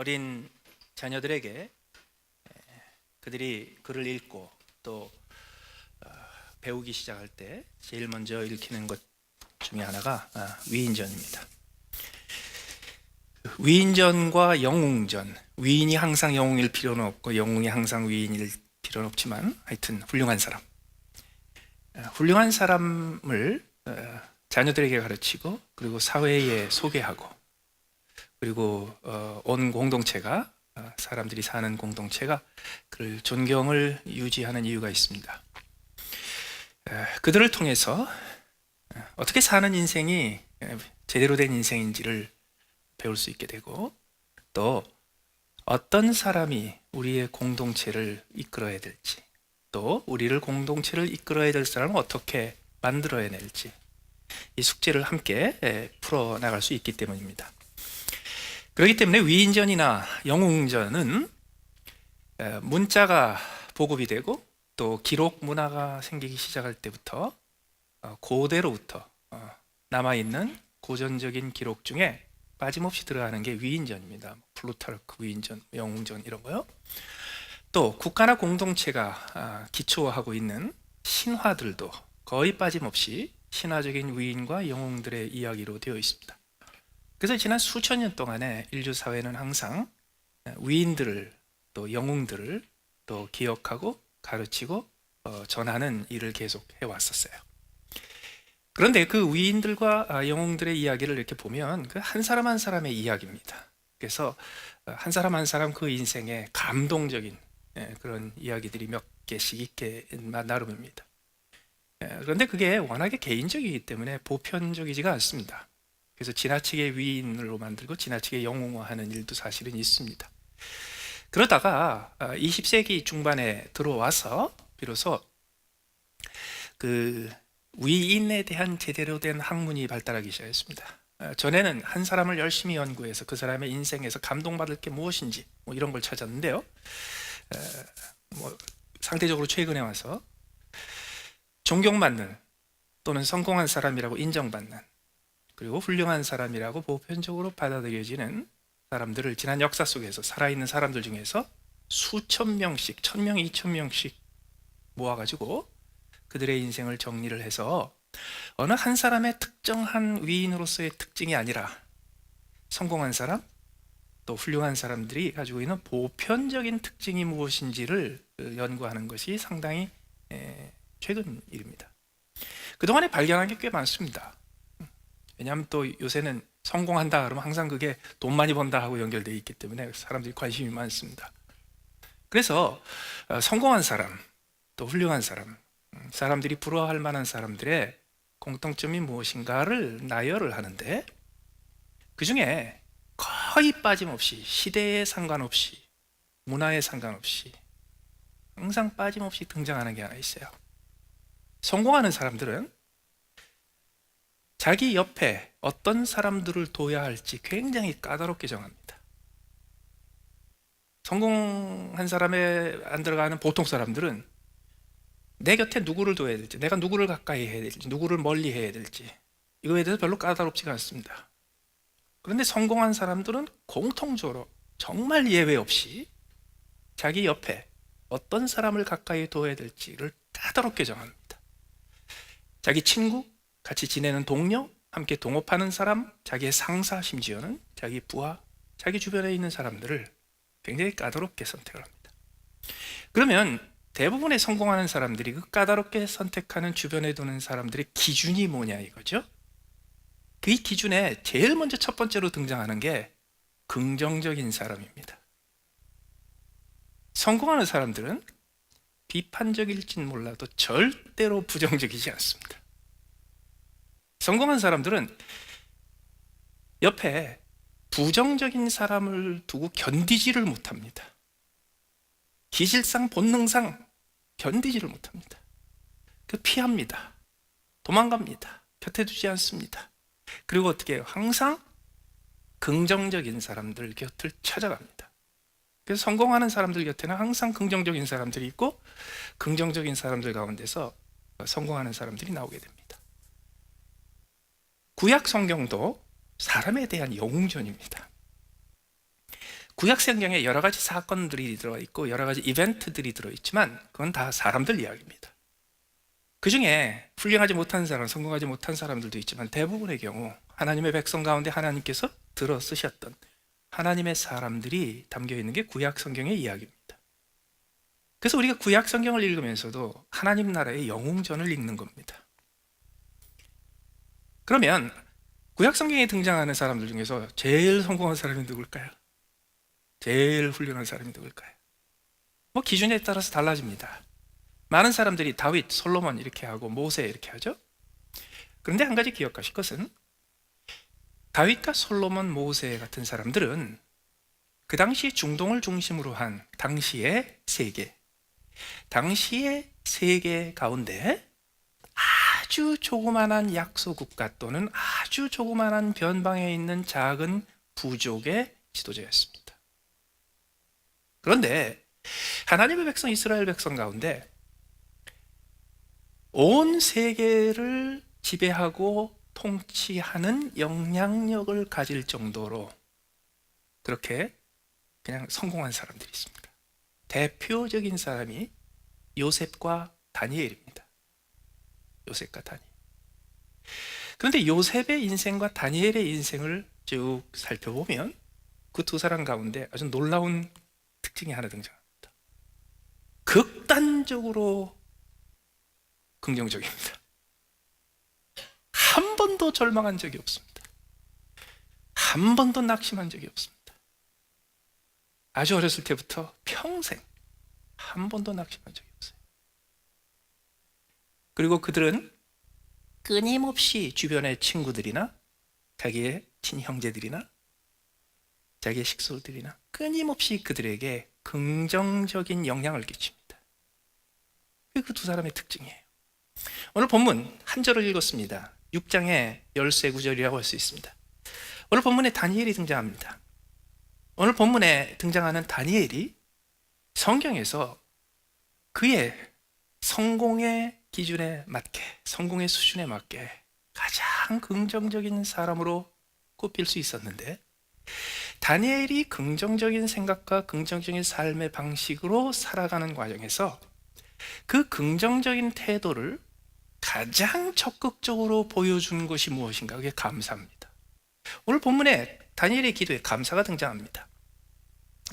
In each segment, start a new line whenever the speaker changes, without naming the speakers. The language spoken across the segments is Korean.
어린 자녀들에게 그들이 글을 읽고 또 배우기 시작할 때 제일 먼저 읽히는 것 중에 하나가 위인전입니다. 위인전과 영웅전, 위인이 항상 영웅일 필요는 없고 영웅이 항상 위인일 필요는 없지만 하여튼 훌륭한 사람, 훌륭한 사람을 자녀들에게 가르치고 그리고 사회에 소개하고 그리고 온 공동체가, 사람들이 사는 공동체가 그를 존경을 유지하는 이유가 있습니다. 그들을 통해서 어떻게 사는 인생이 제대로 된 인생인지를 배울 수 있게 되고, 또 어떤 사람이 우리의 공동체를 이끌어야 될지, 또 우리를 공동체를 이끌어야 될 사람을 어떻게 만들어야 될지, 이 숙제를 함께 풀어나갈 수 있기 때문입니다. 그렇기 때문에 위인전이나 영웅전은 문자가 보급이 되고 또 기록 문화가 생기기 시작할 때부터 고대로부터 남아있는 고전적인 기록 중에 빠짐없이 들어가는 게 위인전입니다. 플루타르크 위인전, 영웅전 이런 거요. 또 국가나 공동체가 기초하고 있는 신화들도 거의 빠짐없이 신화적인 위인과 영웅들의 이야기로 되어 있습니다. 그래서 지난 수천 년 동안에 인류 사회는 항상 위인들을 또 영웅들을 또 기억하고 가르치고 전하는 일을 계속 해왔었어요. 그런데 그 위인들과 영웅들의 이야기를 이렇게 보면 그 한 사람 한 사람의 이야기입니다. 그래서 한 사람 한 사람 그 인생에 감동적인 그런 이야기들이 몇 개씩 있게 나름입니다. 그런데 그게 워낙에 개인적이기 때문에 보편적이지가 않습니다. 그래서 지나치게 위인으로 만들고 지나치게 영웅화하는 일도 사실은 있습니다. 그러다가 20세기 중반에 들어와서 비로소 그 위인에 대한 제대로 된 학문이 발달하기 시작했습니다. 전에는 한 사람을 열심히 연구해서 그 사람의 인생에서 감동받을 게 무엇인지 이런 걸 찾았는데요. 상대적으로 최근에 와서 존경받는 또는 성공한 사람이라고 인정받는, 그리고 훌륭한 사람이라고 보편적으로 받아들여지는 사람들을 지난 역사 속에서 살아있는 사람들 중에서 수천 명씩, 1000명, 2000명씩 모아가지고 그들의 인생을 정리를 해서 어느 한 사람의 특정한 위인으로서의 특징이 아니라 성공한 사람, 또 훌륭한 사람들이 가지고 있는 보편적인 특징이 무엇인지를 연구하는 것이 상당히 최근 일입니다. 그동안에 발견한 게 꽤 많습니다. 왜냐하면 또 요새는 성공한다 그러면 항상 그게 돈 많이 번다 하고 연결되어 있기 때문에 사람들이 관심이 많습니다. 그래서 성공한 사람, 또 훌륭한 사람, 사람들이 부러워할 만한 사람들의 공통점이 무엇인가를 나열을 하는데, 그 중에 거의 빠짐없이 시대에 상관없이 문화에 상관없이 항상 빠짐없이 등장하는 게 하나 있어요. 성공하는 사람들은 자기 옆에 어떤 사람들을 둬야 할지 굉장히 까다롭게 정합니다. 성공한 사람에 안 들어가는 보통 사람들은 내 곁에 누구를 둬야 될지, 내가 누구를 가까이 해야 될지, 누구를 멀리 해야 될지, 이거에 대해서 별로 까다롭지가 않습니다. 그런데 성공한 사람들은 공통적으로 정말 예외 없이 자기 옆에 어떤 사람을 가까이 둬야 될지를 까다롭게 정합니다. 자기 친구, 같이 지내는 동료, 함께 동업하는 사람, 자기의 상사, 심지어는 자기 부하, 자기 주변에 있는 사람들을 굉장히 까다롭게 선택을 합니다. 그러면 대부분의 성공하는 사람들이 그 까다롭게 선택하는 주변에 두는 사람들의 기준이 뭐냐 이거죠. 그 기준에 제일 먼저 첫 번째로 등장하는 게 긍정적인 사람입니다. 성공하는 사람들은 비판적일진 몰라도 절대로 부정적이지 않습니다. 성공한 사람들은 옆에 부정적인 사람을 두고 견디지를 못합니다. 기질상 본능상 견디지를 못합니다. 피합니다. 도망갑니다. 곁에 두지 않습니다. 그리고 어떻게 해요? 항상 긍정적인 사람들 곁을 찾아갑니다. 그래서 성공하는 사람들 곁에는 항상 긍정적인 사람들이 있고 긍정적인 사람들 가운데서 성공하는 사람들이 나오게 됩니다. 구약 성경도 사람에 대한 영웅전입니다. 구약 성경에 여러 가지 사건들이 들어있고 여러 가지 이벤트들이 들어있지만 그건 다 사람들 이야기입니다. 그 중에 훌륭하지 못한 사람, 성공하지 못한 사람들도 있지만 대부분의 경우 하나님의 백성 가운데 하나님께서 들어 쓰셨던 하나님의 사람들이 담겨 있는 게 구약 성경의 이야기입니다. 그래서 우리가 구약 성경을 읽으면서도 하나님 나라의 영웅전을 읽는 겁니다. 그러면 구약 성경에 등장하는 사람들 중에서 제일 성공한 사람이 누굴까요? 제일 훌륭한 사람이 누굴까요? 뭐 기준에 따라서 달라집니다. 많은 사람들이 다윗, 솔로몬 이렇게 하고 모세 이렇게 하죠. 그런데 한 가지 기억하실 것은 다윗과 솔로몬, 모세 같은 사람들은 그 당시 중동을 중심으로 한 당시의 세계 가운데 아주 조그만한 약소국가 또는 아주 조그만한 변방에 있는 작은 부족의 지도자였습니다. 그런데 하나님의 백성 이스라엘 백성 가운데 온 세계를 지배하고 통치하는 영향력을 가질 정도로 그렇게 그냥 성공한 사람들이 있습니다. 대표적인 사람이 요셉과 다니엘입니다. 요셉과 다니엘. 그런데 요셉의 인생과 다니엘의 인생을 쭉 살펴보면 그 두 사람 가운데 아주 놀라운 특징이 하나 등장합니다. 극단적으로 긍정적입니다. 한 번도 절망한 적이 없습니다. 한 번도 낙심한 적이 없습니다. 아주 어렸을 때부터 평생 한 번도 낙심한 적이 없어요. 그리고 그들은 끊임없이 주변의 친구들이나 자기의 친형제들이나 자기의 식솔들이나 끊임없이 그들에게 긍정적인 영향을 끼칩니다. 그게 그 두 사람의 특징이에요. 오늘 본문 한 절을 읽었습니다. 6장의 열쇠 구절이라고 할 수 있습니다. 오늘 본문에 다니엘이 등장합니다. 오늘 본문에 등장하는 다니엘이 성경에서 그의 성공의 기준에 맞게, 성공의 수준에 맞게 가장 긍정적인 사람으로 꼽힐 수 있었는데, 다니엘이 긍정적인 생각과 긍정적인 삶의 방식으로 살아가는 과정에서 그 긍정적인 태도를 가장 적극적으로 보여준 것이 무엇인가? 그게 감사입니다. 오늘 본문에 다니엘의 기도에 감사가 등장합니다.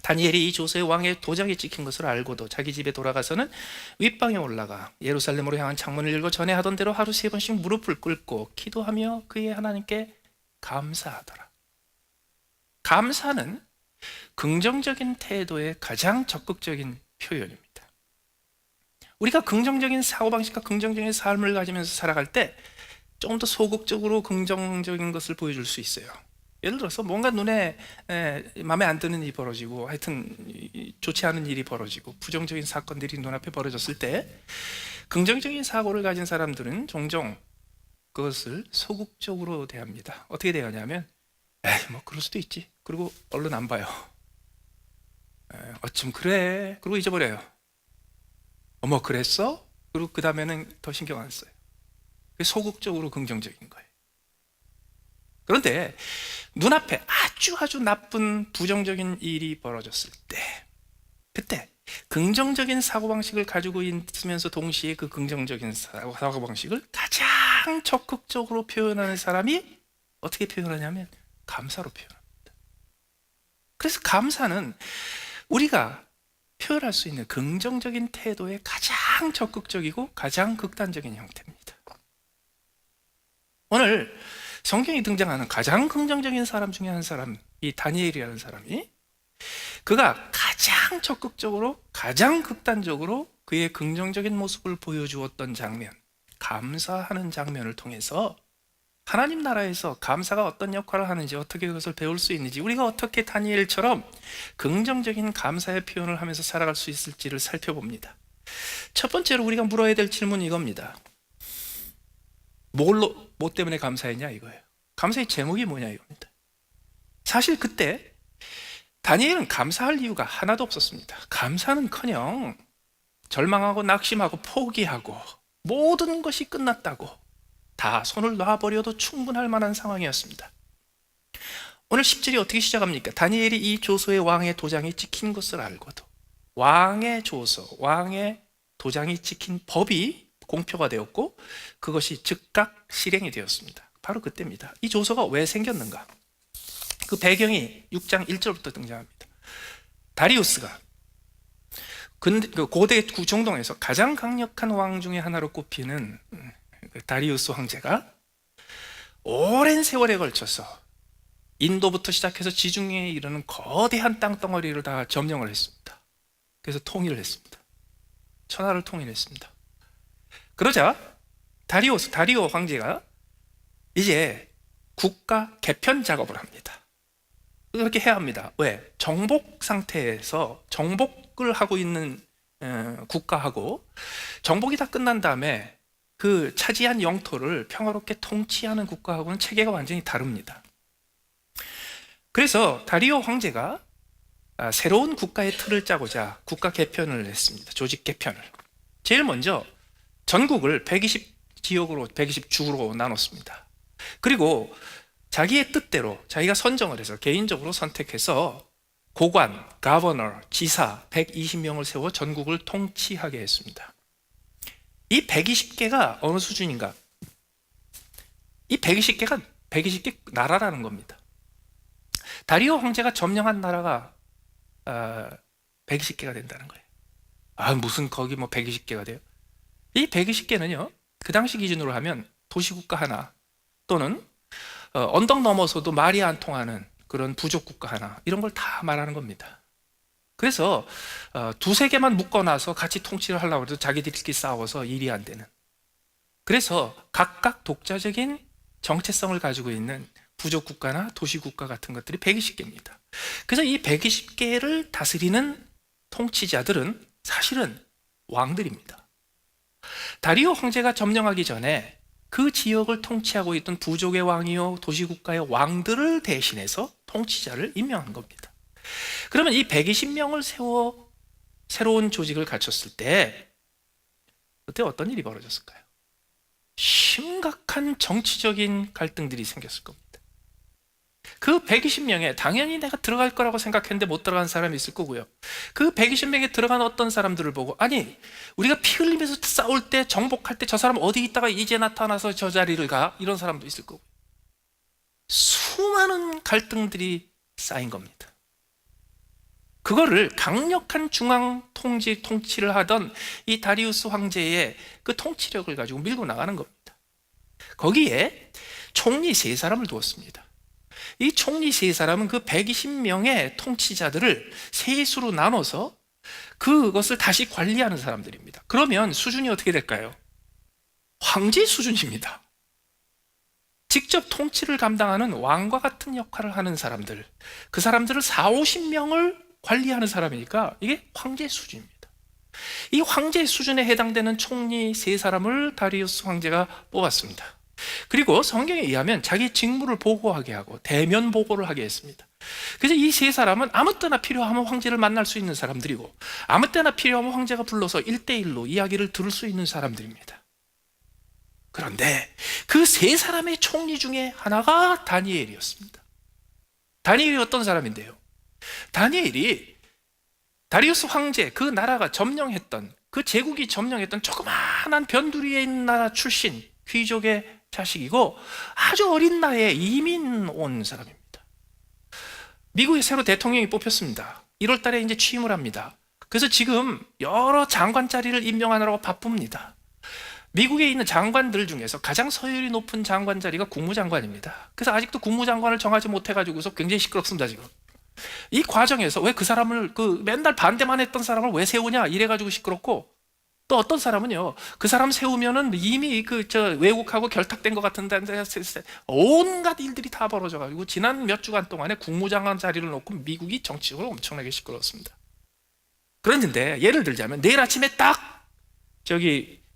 다니엘이 이 조세 왕의 도장이 찍힌 것을 알고도 자기 집에 돌아가서는 윗방에 올라가 예루살렘으로 향한 창문을 열고 전에 하던 대로 하루 3번씩 무릎을 꿇고 기도하며 그의 하나님께 감사하더라. 감사는 긍정적인 태도의 가장 적극적인 표현입니다. 우리가 긍정적인 사고방식과 긍정적인 삶을 가지면서 살아갈 때 좀 더 소극적으로 긍정적인 것을 보여줄 수 있어요. 예를 들어서 뭔가 눈에 마음에 안 드는 일이 벌어지고 하여튼 좋지 않은 일이 벌어지고 부정적인 사건들이 눈앞에 벌어졌을 때 긍정적인 사고를 가진 사람들은 종종 그것을 소극적으로 대합니다. 어떻게 대하냐면 뭐 그럴 수도 있지. 그리고 얼른 안 봐요. 어쩜 그래. 그리고 잊어버려요. 어머 그랬어? 그리고 그 다음에는 더 신경 안 써요. 그게 소극적으로 긍정적인 거예요. 그런데 눈앞에 아주 나쁜 부정적인 일이 벌어졌을 때 그때 긍정적인 사고방식을 가지고 있으면서 동시에 그 긍정적인 사고방식을 가장 적극적으로 표현하는 사람이 어떻게 표현하냐면 감사로 표현합니다. 그래서 감사는 우리가 표현할 수 있는 긍정적인 태도의 가장 적극적이고 가장 극단적인 형태입니다. 오늘 성경에 등장하는 가장 긍정적인 사람 중에 한 사람, 이 다니엘이라는 사람이 그가 가장 적극적으로 가장 극단적으로 그의 긍정적인 모습을 보여주었던 장면, 감사하는 장면을 통해서 하나님 나라에서 감사가 어떤 역할을 하는지, 어떻게 그것을 배울 수 있는지, 우리가 어떻게 다니엘처럼 긍정적인 감사의 표현을 하면서 살아갈 수 있을지를 살펴봅니다. 첫 번째로 우리가 물어야 될 질문은 이겁니다. 뭐 때문에 감사했냐 이거예요. 감사의 제목이 뭐냐 이겁니다. 사실 그때 다니엘은 감사할 이유가 하나도 없었습니다. 감사는커녕 절망하고 낙심하고 포기하고 모든 것이 끝났다고 다 손을 놔버려도 충분할 만한 상황이었습니다. 오늘 10절이 어떻게 시작합니까? 다니엘이 이 조서에 왕의 도장이 찍힌 것을 알고도, 왕의 조서, 왕의 도장이 찍힌 법이 공표가 되었고 그것이 즉각 실행이 되었습니다. 바로 그때입니다. 이 조서가 왜 생겼는가? 그 배경이 6장 1절부터 등장합니다. 다리우스가 그 고대 중동에서 가장 강력한 왕 중에 하나로 꼽히는 다리우스 황제가 오랜 세월에 걸쳐서 인도부터 시작해서 지중해에 이르는 거대한 땅덩어리를 다 점령을 했습니다. 그래서 통일을 했습니다. 천하를 통일했습니다. 그러자 다리오 황제가 이제 국가 개편 작업을 합니다. 그렇게 해야 합니다. 왜? 정복 상태에서 정복을 하고 있는 국가하고 정복이 다 끝난 다음에 그 차지한 영토를 평화롭게 통치하는 국가하고는 체계가 완전히 다릅니다. 그래서 다리오 황제가 새로운 국가의 틀을 짜고자 국가 개편을 했습니다. 조직 개편을. 제일 먼저 전국을 120지역으로 120주로 나눴습니다. 그리고 자기의 뜻대로 자기가 선정을 해서 개인적으로 선택해서 고관, 가버너, 지사 120명을 세워 전국을 통치하게 했습니다. 이 120개가 어느 수준인가? 이 120개가 120개 나라라는 겁니다. 다리오 황제가 점령한 나라가 120개가 된다는 거예요. 무슨 거기 뭐 120개가 돼요? 이 120개는요, 그 당시 기준으로 하면 도시국가 하나 또는 언덕 넘어서도 말이 안 통하는 그런 부족국가 하나, 이런 걸 다 말하는 겁니다. 그래서 두세 개만 묶어놔서 같이 통치를 하려고 해도 자기들끼리 싸워서 일이 안 되는, 그래서 각각 독자적인 정체성을 가지고 있는 부족국가나 도시국가 같은 것들이 120개입니다. 그래서 이 120개를 다스리는 통치자들은 사실은 왕들입니다. 다리오 황제가 점령하기 전에 그 지역을 통치하고 있던 부족의 왕이요 도시국가의 왕들을 대신해서 통치자를 임명한 겁니다. 그러면 이 120명을 세워 새로운 조직을 갖췄을 때 그때 어떤 일이 벌어졌을까요? 심각한 정치적인 갈등들이 생겼을 겁니다. 그 120명에 당연히 내가 들어갈 거라고 생각했는데 못 들어간 사람이 있을 거고요. 그 120명에 들어간 어떤 사람들을 보고, 아니 우리가 피 흘리면서 싸울 때 정복할 때 저 사람 어디 있다가 이제 나타나서 저 자리를 가, 이런 사람도 있을 거고, 수많은 갈등들이 쌓인 겁니다. 그거를 강력한 중앙 통치를 하던 이 다리우스 황제의 그 통치력을 가지고 밀고 나가는 겁니다. 거기에 총리 3사람을 두었습니다. 이 총리 3사람은 그 120명의 통치자들을 셋으로 나눠서 그것을 다시 관리하는 사람들입니다. 그러면 수준이 어떻게 될까요? 황제 수준입니다. 직접 통치를 감당하는 왕과 같은 역할을 하는 사람들, 그 사람들을 40-50명을 관리하는 사람이니까 이게 황제 수준입니다. 이 황제 수준에 해당되는 총리 3사람을 다리우스 황제가 뽑았습니다. 그리고 성경에 의하면 자기 직무를 보고하게 하고 대면 보고를 하게 했습니다. 그래서 이 3사람은 아무 때나 필요하면 황제를 만날 수 있는 사람들이고, 아무 때나 필요하면 황제가 불러서 1대1로 이야기를 들을 수 있는 사람들입니다. 그런데 그 3사람의 총리 중에 하나가 다니엘이었습니다. 다니엘이 어떤 사람인데요? 다니엘이 다리우스 황제, 그 나라가 점령했던, 그 제국이 점령했던 조그마한 변두리에 있는 나라 출신 귀족의 자식이고, 아주 어린 나이에 이민 온 사람입니다. 미국에 새로 대통령이 뽑혔습니다. 1월 달에 이제 취임을 합니다. 그래서 지금 여러 장관 자리를 임명하느라고 바쁩니다. 미국에 있는 장관들 중에서 가장 서열이 높은 장관 자리가 국무장관입니다. 그래서 아직도 국무장관을 정하지 못해가지고서 굉장히 시끄럽습니다, 지금. 이 과정에서 왜 그 사람을, 맨날 반대만 했던 사람을 왜 세우냐, 이래가지고 시끄럽고, 또 어떤 사람은요, 그 사람 세우면은 이미 외국하고 결탁된 것 같은데 온갖 일들이 다 벌어져가지고 지난 몇 주간 동안에 국무장관 자리를 놓고 미국이 정치적으로 엄청나게 시끄러웠습니다. 그랬는데 예를 들자면 내일 아침에 딱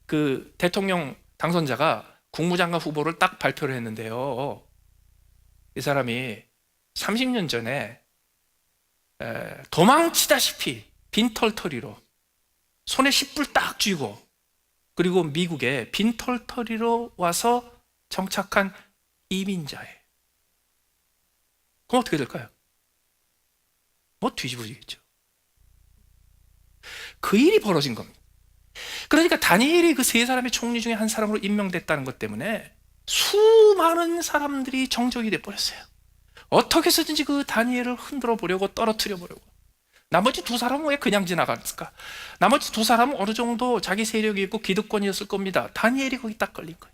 그 대통령 당선자가 국무장관 후보를 딱 발표를 했는데요, 이 사람이 30년 전에 도망치다시피 빈털터리로 손에 10불 딱 쥐고, 그리고 미국에 빈털터리로 와서 정착한 이민자예요. 그럼 어떻게 될까요? 뭐 뒤집어지겠죠. 그 일이 벌어진 겁니다. 그러니까 다니엘이 그 세 사람의 총리 중에 한 사람으로 임명됐다는 것 때문에 수많은 사람들이 정적이 돼버렸어요. 어떻게 해서든지 그 다니엘을 흔들어 보려고, 떨어뜨려 보려고. 나머지 두 사람은 왜 그냥 지나갔을까? 나머지 두 사람은 어느 정도 자기 세력이 있고 기득권이었을 겁니다. 다니엘이 거기 딱 걸린 거예요.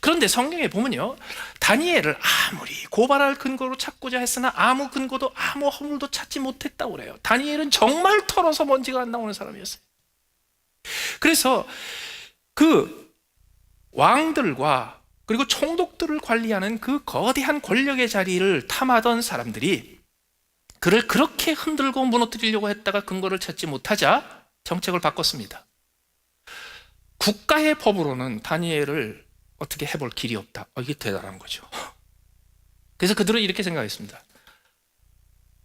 그런데 성경에 보면요, 다니엘을 아무리 고발할 근거로 찾고자 했으나 아무 근거도 아무 허물도 찾지 못했다고 그래요. 다니엘은 정말 털어서 먼지가 안 나오는 사람이었어요. 그래서 그 왕들과 그리고 총독들을 관리하는 그 거대한 권력의 자리를 탐하던 사람들이 그를 그렇게 흔들고 무너뜨리려고 했다가 근거를 찾지 못하자 정책을 바꿨습니다. 국가의 법으로는 다니엘을 어떻게 해볼 길이 없다. 이게 대단한 거죠. 그래서 그들은 이렇게 생각했습니다.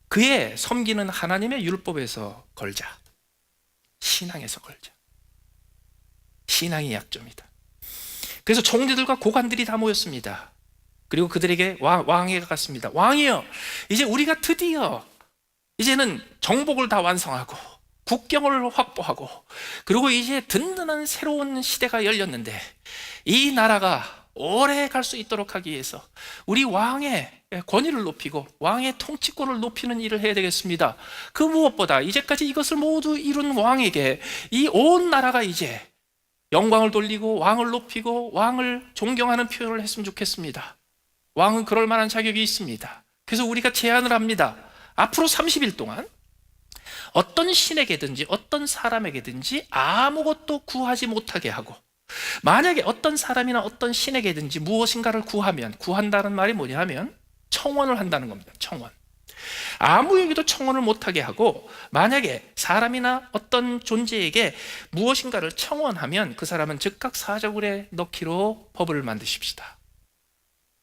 그의 섬기는 하나님의 율법에서 걸자. 신앙에서 걸자. 신앙이 약점이다. 그래서 총리들과 고관들이 다 모였습니다. 그리고 그들에게 왕에게 갔습니다. 왕이여, 이제 우리가 드디어 이제는 정복을 다 완성하고 국경을 확보하고 그리고 이제 든든한 새로운 시대가 열렸는데 이 나라가 오래 갈 수 있도록 하기 위해서 우리 왕의 권위를 높이고 왕의 통치권을 높이는 일을 해야 되겠습니다. 그 무엇보다 이제까지 이것을 모두 이룬 왕에게 이 온 나라가 이제 영광을 돌리고 왕을 높이고 왕을 존경하는 표현을 했으면 좋겠습니다. 왕은 그럴 만한 자격이 있습니다. 그래서 우리가 제안을 합니다. 앞으로 30일 동안 어떤 신에게든지 어떤 사람에게든지 아무것도 구하지 못하게 하고, 만약에 어떤 사람이나 어떤 신에게든지 무엇인가를 구하면, 구한다는 말이 뭐냐 하면 청원을 한다는 겁니다. 청원. 아무에게도 청원을 못하게 하고, 만약에 사람이나 어떤 존재에게 무엇인가를 청원하면 그 사람은 즉각 사자굴에 넣기로 법을 만드십시다.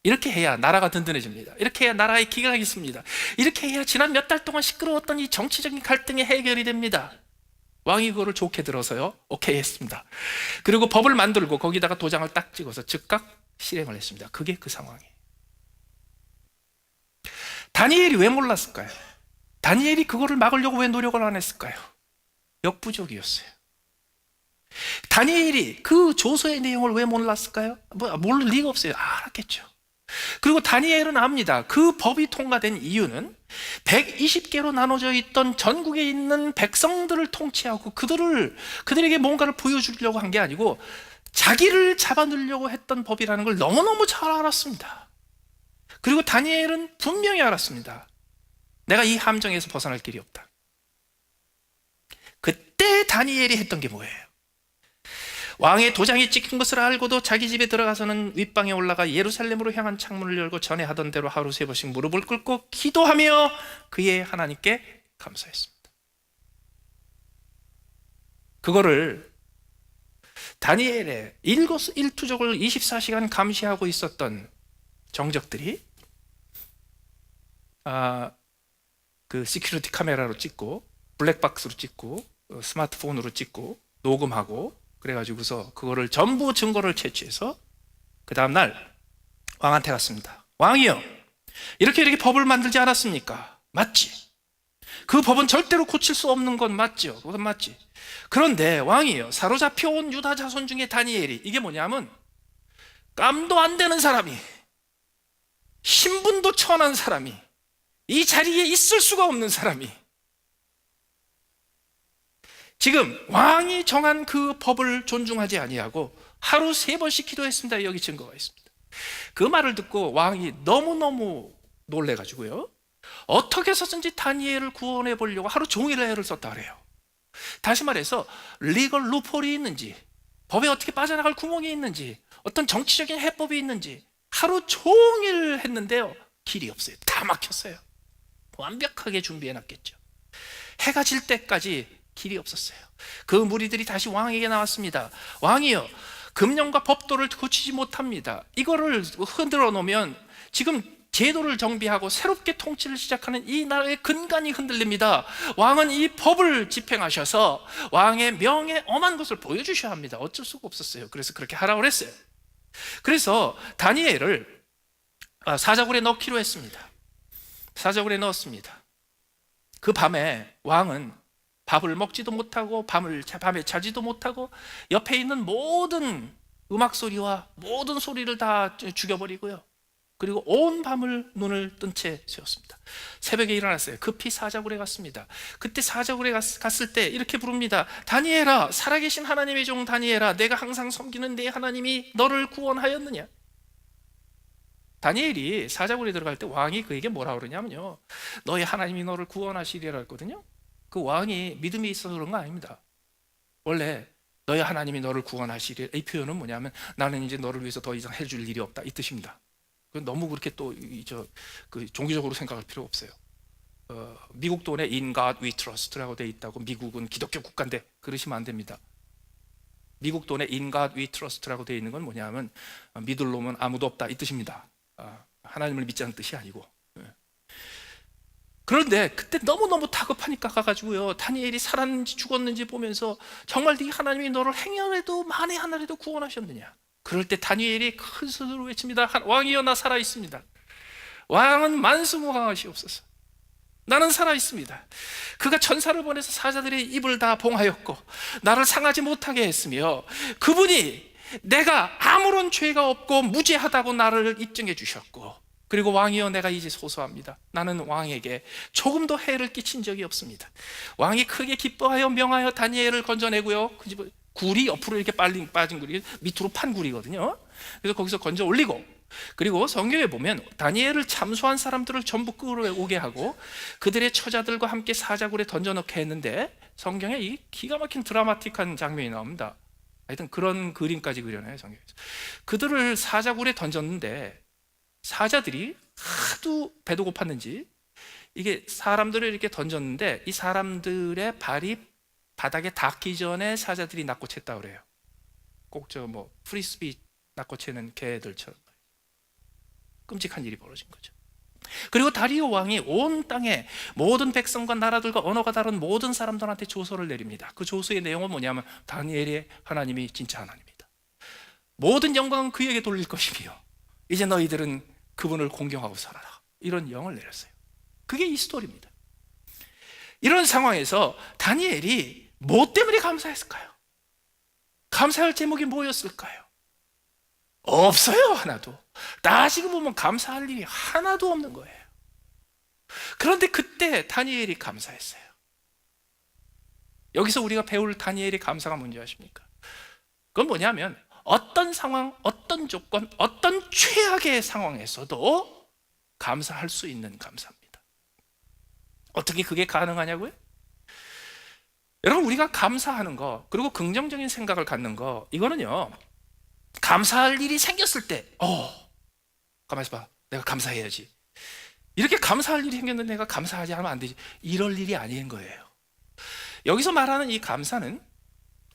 이렇게 해야 나라가 든든해집니다. 이렇게 해야 나라의 기강이 있습니다. 이렇게 해야 지난 몇 달 동안 시끄러웠던 이 정치적인 갈등이 해결이 됩니다. 왕이 그거를 좋게 들어서요, 오케이 했습니다. 그리고 법을 만들고 거기다가 도장을 딱 찍어서 즉각 실행을 했습니다. 그게 그 상황이에요. 다니엘이 왜 몰랐을까요? 다니엘이 그거를 막으려고 왜 노력을 안 했을까요? 역부족이었어요. 다니엘이 그 조서의 내용을 왜 몰랐을까요? 모를 리가 없어요. 알았겠죠. 그리고 다니엘은 압니다. 그 법이 통과된 이유는 120개로 나눠져 있던 전국에 있는 백성들을 통치하고 그들에게 뭔가를 보여주려고 한 게 아니고 자기를 잡아넣으려고 했던 법이라는 걸 너무너무 잘 알았습니다. 그리고 다니엘은 분명히 알았습니다. 내가 이 함정에서 벗어날 길이 없다. 그때 다니엘이 했던 게 뭐예요? 왕의 도장이 찍힌 것을 알고도 자기 집에 들어가서는 윗방에 올라가 예루살렘으로 향한 창문을 열고 전에 하던 대로 하루 3번씩 무릎을 꿇고 기도하며 그의 하나님께 감사했습니다. 그거를 다니엘의 일거수일투족을 24시간 감시하고 있었던 정적들이 그 시큐리티 카메라로 찍고 블랙박스로 찍고 스마트폰으로 찍고 녹음하고 그래가지고서 그거를 전부 증거를 채취해서 그 다음날 왕한테 갔습니다. 왕이요, 이렇게 법을 만들지 않았습니까? 맞지? 그 법은 절대로 고칠 수 없는 건 맞죠? 그건 맞지? 그런데 왕이요, 사로잡혀온 유다 자손 중에 다니엘이, 이게 뭐냐면 깜도 안 되는 사람이, 신분도 천한 사람이, 이 자리에 있을 수가 없는 사람이 지금 왕이 정한 그 법을 존중하지 아니하고 하루 3번씩 기도했습니다. 여기 증거가 있습니다. 그 말을 듣고 왕이 너무너무 놀래가지고요, 어떻게 해서든지 다니엘을 구원해 보려고 하루 종일 애를 썼다 그래요. 다시 말해서 리걸 루폴이 있는지, 법에 어떻게 빠져나갈 구멍이 있는지, 어떤 정치적인 해법이 있는지 하루 종일 했는데요, 길이 없어요. 다 막혔어요. 완벽하게 준비해놨겠죠. 해가 질 때까지 길이 없었어요. 그 무리들이 다시 왕에게 나왔습니다. 왕이여, 금령과 법도를 고치지 못합니다. 이거를 흔들어 놓으면 지금 제도를 정비하고 새롭게 통치를 시작하는 이 나라의 근간이 흔들립니다. 왕은 이 법을 집행하셔서 왕의 명예 엄한 것을 보여주셔야 합니다. 어쩔 수가 없었어요. 그래서 그렇게 하라고 했어요. 그래서 다니엘을 사자굴에 넣기로 했습니다. 사자굴에 넣었습니다. 그 밤에 왕은 밥을 먹지도 못하고 밤에 자지도 못하고 옆에 있는 모든 음악 소리와 모든 소리를 다 죽여버리고요. 그리고 온 밤을 눈을 뜬 채 세웠습니다. 새벽에 일어났어요. 급히 사자굴에 갔습니다. 그때 사자굴에 갔을 때 이렇게 부릅니다. 다니엘아, 살아계신 하나님의 종 다니엘아, 내가 항상 섬기는 내 하나님이 너를 구원하였느냐? 다니엘이 사자굴에 들어갈 때 왕이 그에게 뭐라 그러냐면요, 너의 하나님이 너를 구원하시리라 했거든요. 그 왕이 믿음이 있어서 그런 거 아닙니다. 원래 너의 하나님이 너를 구원하시리라, 이 표현은 뭐냐면 나는 이제 너를 위해서 더 이상 해줄 일이 없다, 이 뜻입니다. 너무 그렇게 또 종교적으로 생각할 필요 없어요. 미국 돈에 In God We Trust라고 돼 있다고 미국은 기독교 국가인데 그러시면 안 됩니다. 미국 돈에 In God We Trust라고 돼 있는 건 뭐냐면 믿을 놈은 아무도 없다, 이 뜻입니다. 하나님을 믿자는 뜻이 아니고. 그런데 그때 너무너무 다급하니까 가가지고요, 다니엘이 살았는지 죽었는지 보면서 정말 네 하나님이 너를 행여라도 만에 하나라도 구원하셨느냐? 그럴 때 다니엘이 큰 소리로 외칩니다. 왕이여, 나 살아있습니다. 왕은 만수무강하시옵소서. 나는 살아있습니다. 그가 천사를 보내서 사자들의 입을 다 봉하였고 나를 상하지 못하게 했으며 그분이 내가 아무런 죄가 없고 무죄하다고 나를 입증해 주셨고, 그리고 왕이여, 내가 이제 소소합니다. 나는 왕에게 조금도 해를 끼친 적이 없습니다. 왕이 크게 기뻐하여 명하여 다니엘을 건져내고요, 그 집을 굴이 옆으로 이렇게 빠진 굴이 밑으로 판 굴이거든요. 그래서 거기서 건져 올리고, 그리고 성경에 보면 다니엘을 참소한 사람들을 전부 끌어오게 하고 그들의 처자들과 함께 사자굴에 던져넣게 했는데, 성경에 이 기가 막힌 드라마틱한 장면이 나옵니다. 하여튼 그런 그림까지 그려놔요, 성경에서. 그들을 사자굴에 던졌는데 사자들이 하도 배도 고팠는지 이게 사람들을 이렇게 던졌는데 이 사람들의 발이 바닥에 닿기 전에 사자들이 낚고챘다 그래요. 꼭 프리스비 낚고채는 개들처럼. 끔찍한 일이 벌어진 거죠. 그리고 다리오 왕이 온 땅에 모든 백성과 나라들과 언어가 다른 모든 사람들한테 조서를 내립니다. 그 조서의 내용은 뭐냐면 다니엘의 하나님이 진짜 하나님이다. 모든 영광은 그에게 돌릴 것이며 이제 너희들은 그분을 공경하고 살아라. 이런 영을 내렸어요. 그게 이 스토리입니다. 이런 상황에서 다니엘이 뭐 때문에 감사했을까요? 감사할 제목이 뭐였을까요? 없어요, 하나도. 따지고 보면 감사할 일이 하나도 없는 거예요. 그런데 그때 다니엘이 감사했어요. 여기서 우리가 배울 다니엘의 감사가 뭔지 아십니까? 그건 뭐냐면 어떤 상황, 어떤 조건, 어떤 최악의 상황에서도 감사할 수 있는 감사입니다. 어떻게 그게 가능하냐고요? 여러분, 우리가 감사하는 거, 그리고 긍정적인 생각을 갖는 거, 이거는요, 감사할 일이 생겼을 때 가만히 있어봐, 내가 감사해야지, 이렇게 감사할 일이 생겼는데 내가 감사하지 않으면 안 되지, 이럴 일이 아닌 거예요. 여기서 말하는 이 감사는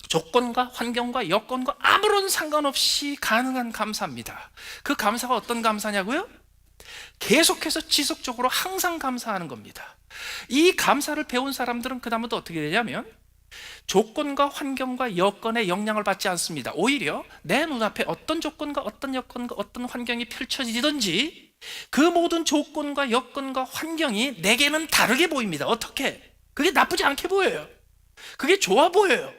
조건과 환경과 여건과 아무런 상관없이 가능한 감사입니다. 그 감사가 어떤 감사냐고요? 계속해서 지속적으로 항상 감사하는 겁니다. 이 감사를 배운 사람들은 그 다음부터 어떻게 되냐면 조건과 환경과 여건에 영향을 받지 않습니다. 오히려 내 눈앞에 어떤 조건과 어떤 여건과 어떤 환경이 펼쳐지든지 그 모든 조건과 여건과 환경이 내게는 다르게 보입니다. 어떻게? 그게 나쁘지 않게 보여요. 그게 좋아 보여요.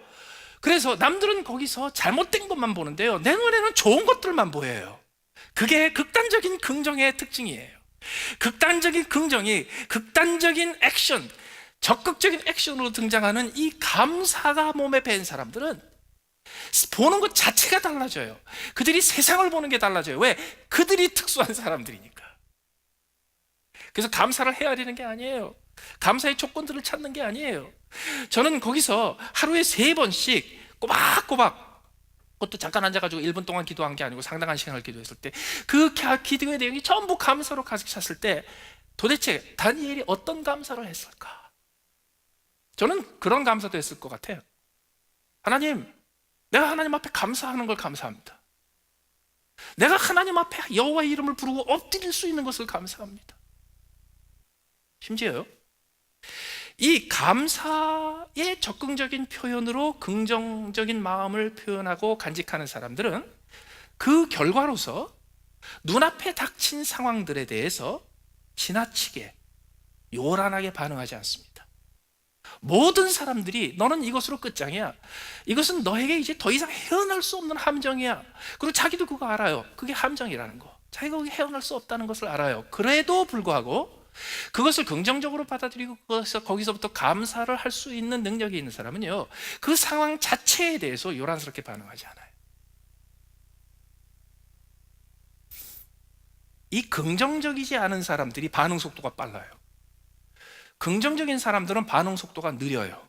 그래서 남들은 거기서 잘못된 것만 보는데요, 내 눈에는 좋은 것들만 보여요. 그게 극단적인 긍정의 특징이에요. 극단적인 긍정이 극단적인 액션, 적극적인 액션으로 등장하는 이 감사가 몸에 배인 사람들은 보는 것 자체가 달라져요. 그들이 세상을 보는 게 달라져요. 왜? 그들이 특수한 사람들이니까. 그래서 감사를 헤아리는 게 아니에요. 감사의 조건들을 찾는 게 아니에요. 저는 거기서 하루에 3번씩 꼬박꼬박, 그것도 잠깐 앉아가지고 1분 동안 기도한 게 아니고 상당한 시간을 기도했을 때 그 기도의 내용이 전부 감사로 가득 찼을 때 도대체 다니엘이 어떤 감사를 했을까? 저는 그런 감사도 했을 것 같아요. 하나님, 내가 하나님 앞에 감사하는 걸 감사합니다. 내가 하나님 앞에 여호와의 이름을 부르고 엎드릴 수 있는 것을 감사합니다. 심지어요, 이 감사의 적극적인 표현으로 긍정적인 마음을 표현하고 간직하는 사람들은 그 결과로서 눈앞에 닥친 상황들에 대해서 지나치게 요란하게 반응하지 않습니다. 모든 사람들이 너는 이것으로 끝장이야, 이것은 너에게 이제 더 이상 헤어날 수 없는 함정이야, 그리고 자기도 그거 알아요. 그게 함정이라는 거, 자기가 거기 헤어날 수 없다는 것을 알아요. 그래도 불구하고 그것을 긍정적으로 받아들이고 거기서부터 감사를 할 수 있는 능력이 있는 사람은요, 그 상황 자체에 대해서 요란스럽게 반응하지 않아요. 이 긍정적이지 않은 사람들이 반응 속도가 빨라요. 긍정적인 사람들은 반응 속도가 느려요.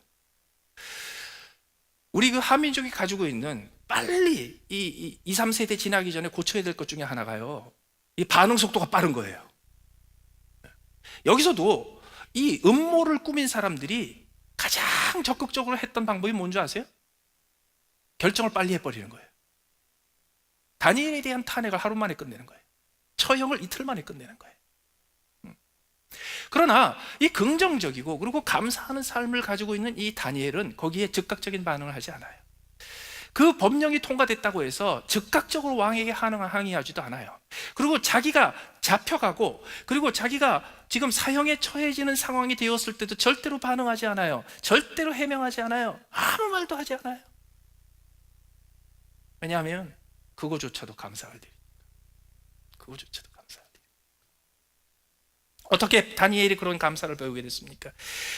우리 그 한민족이 가지고 있는 빨리 이 2, 3세대 지나기 전에 고쳐야 될 것 중에 하나가요, 이 반응 속도가 빠른 거예요. 여기서도 이 음모를 꾸민 사람들이 가장 적극적으로 했던 방법이 뭔지 아세요? 결정을 빨리 해버리는 거예요. 다니엘에 대한 탄핵을 하루 만에 끝내는 거예요. 처형을 이틀 만에 끝내는 거예요. 그러나 이 긍정적이고 그리고 감사하는 삶을 가지고 있는 이 다니엘은 거기에 즉각적인 반응을 하지 않아요. 그 법령이 통과됐다고 해서 즉각적으로 왕에게 항의하지도 않아요. 그리고 자기가 잡혀가고 그리고 자기가 지금 사형에 처해지는 상황이 되었을 때도 절대로 반응하지 않아요. 절대로 해명하지 않아요. 아무 말도 하지 않아요. 왜냐하면 그거조차도 감사할 일이니까. 그거조차도 감사할 일. 어떻게 다니엘이 그런 감사를 배우게 됐습니까?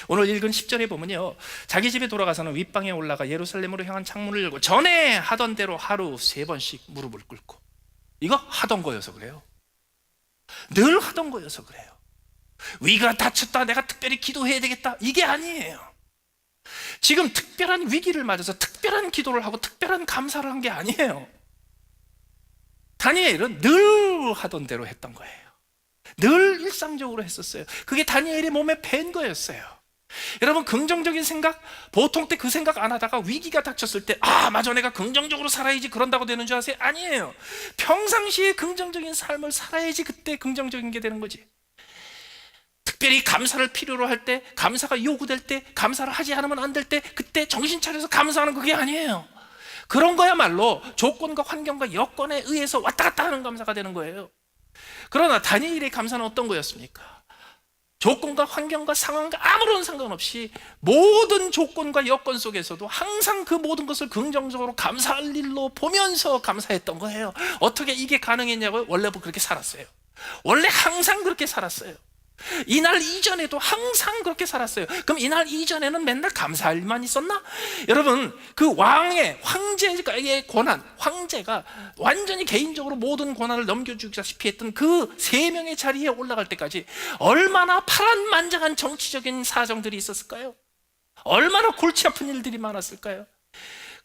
오늘 읽은 10절에 보면요, 자기 집에 돌아가서는 윗방에 올라가 예루살렘으로 향한 창문을 열고 전에 하던 대로 하루 3번씩 무릎을 꿇고. 이거 하던 거여서 그래요. 늘 하던 거여서 그래요. 위가 닥쳤다, 내가 특별히 기도해야 되겠다, 이게 아니에요. 지금 특별한 위기를 맞아서 특별한 기도를 하고 특별한 감사를 한 게 아니에요. 다니엘은 늘 하던 대로 했던 거예요. 늘 일상적으로 했었어요. 그게 다니엘의 몸에 밴 거였어요. 여러분, 긍정적인 생각, 보통 때 그 생각 안 하다가 위기가 닥쳤을 때, 아 맞아, 내가 긍정적으로 살아야지, 그런다고 되는 줄 아세요? 아니에요. 평상시에 긍정적인 삶을 살아야지 그때 긍정적인 게 되는 거지. 특별히 감사를 필요로 할 때, 감사가 요구될 때, 감사를 하지 않으면 안 될 때, 그때 정신 차려서 감사하는 그게 아니에요. 그런 거야말로 조건과 환경과 여건에 의해서 왔다 갔다 하는 감사가 되는 거예요. 그러나 다니엘의 감사는 어떤 거였습니까? 조건과 환경과 상황과 아무런 상관없이 모든 조건과 여건 속에서도 항상 그 모든 것을 긍정적으로 감사할 일로 보면서 감사했던 거예요. 어떻게 이게 가능했냐고요? 원래 그렇게 살았어요. 원래 항상 그렇게 살았어요. 이날 이전에도 항상 그렇게 살았어요. 그럼 이날 이전에는 맨날 감사할 일만 있었나? 여러분, 그 왕의, 황제의 권한, 황제가 완전히 개인적으로 모든 권한을 넘겨주기다시피 했던 그 3명의 자리에 올라갈 때까지 얼마나 파란만장한 정치적인 사정들이 있었을까요? 얼마나 골치 아픈 일들이 많았을까요?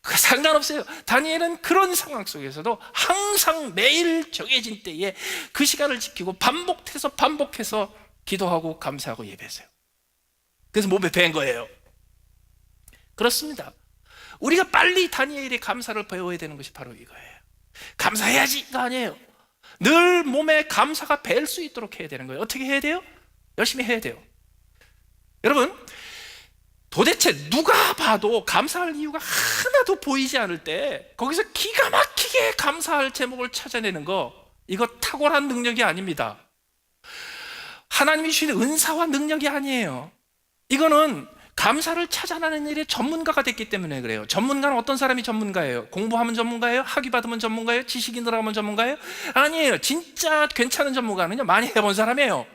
그 상관없어요. 다니엘은 그런 상황 속에서도 항상 매일 정해진 때에 그 시간을 지키고 반복해서 기도하고 감사하고 예배했어요. 그래서 몸에 밴 거예요. 그렇습니다. 우리가 빨리 다니엘의 감사를 배워야 되는 것이 바로 이거예요. 감사해야지가 아니에요. 늘 몸에 감사가 뵐 수 있도록 해야 되는 거예요. 어떻게 해야 돼요? 열심히 해야 돼요. 여러분, 도대체 누가 봐도 감사할 이유가 하나도 보이지 않을 때 거기서 기가 막히게 감사할 제목을 찾아내는 거, 이거 탁월한 능력이 아닙니다. 하나님이 주신 은사와 능력이 아니에요. 이거는 감사를 찾아내는 일에 전문가가 됐기 때문에 그래요. 전문가는 어떤 사람이 전문가예요? 공부하면 전문가예요? 학위 받으면 전문가예요? 지식이 늘어가면 전문가예요? 아니에요. 진짜 괜찮은 전문가는요, 많이 해본 사람이에요.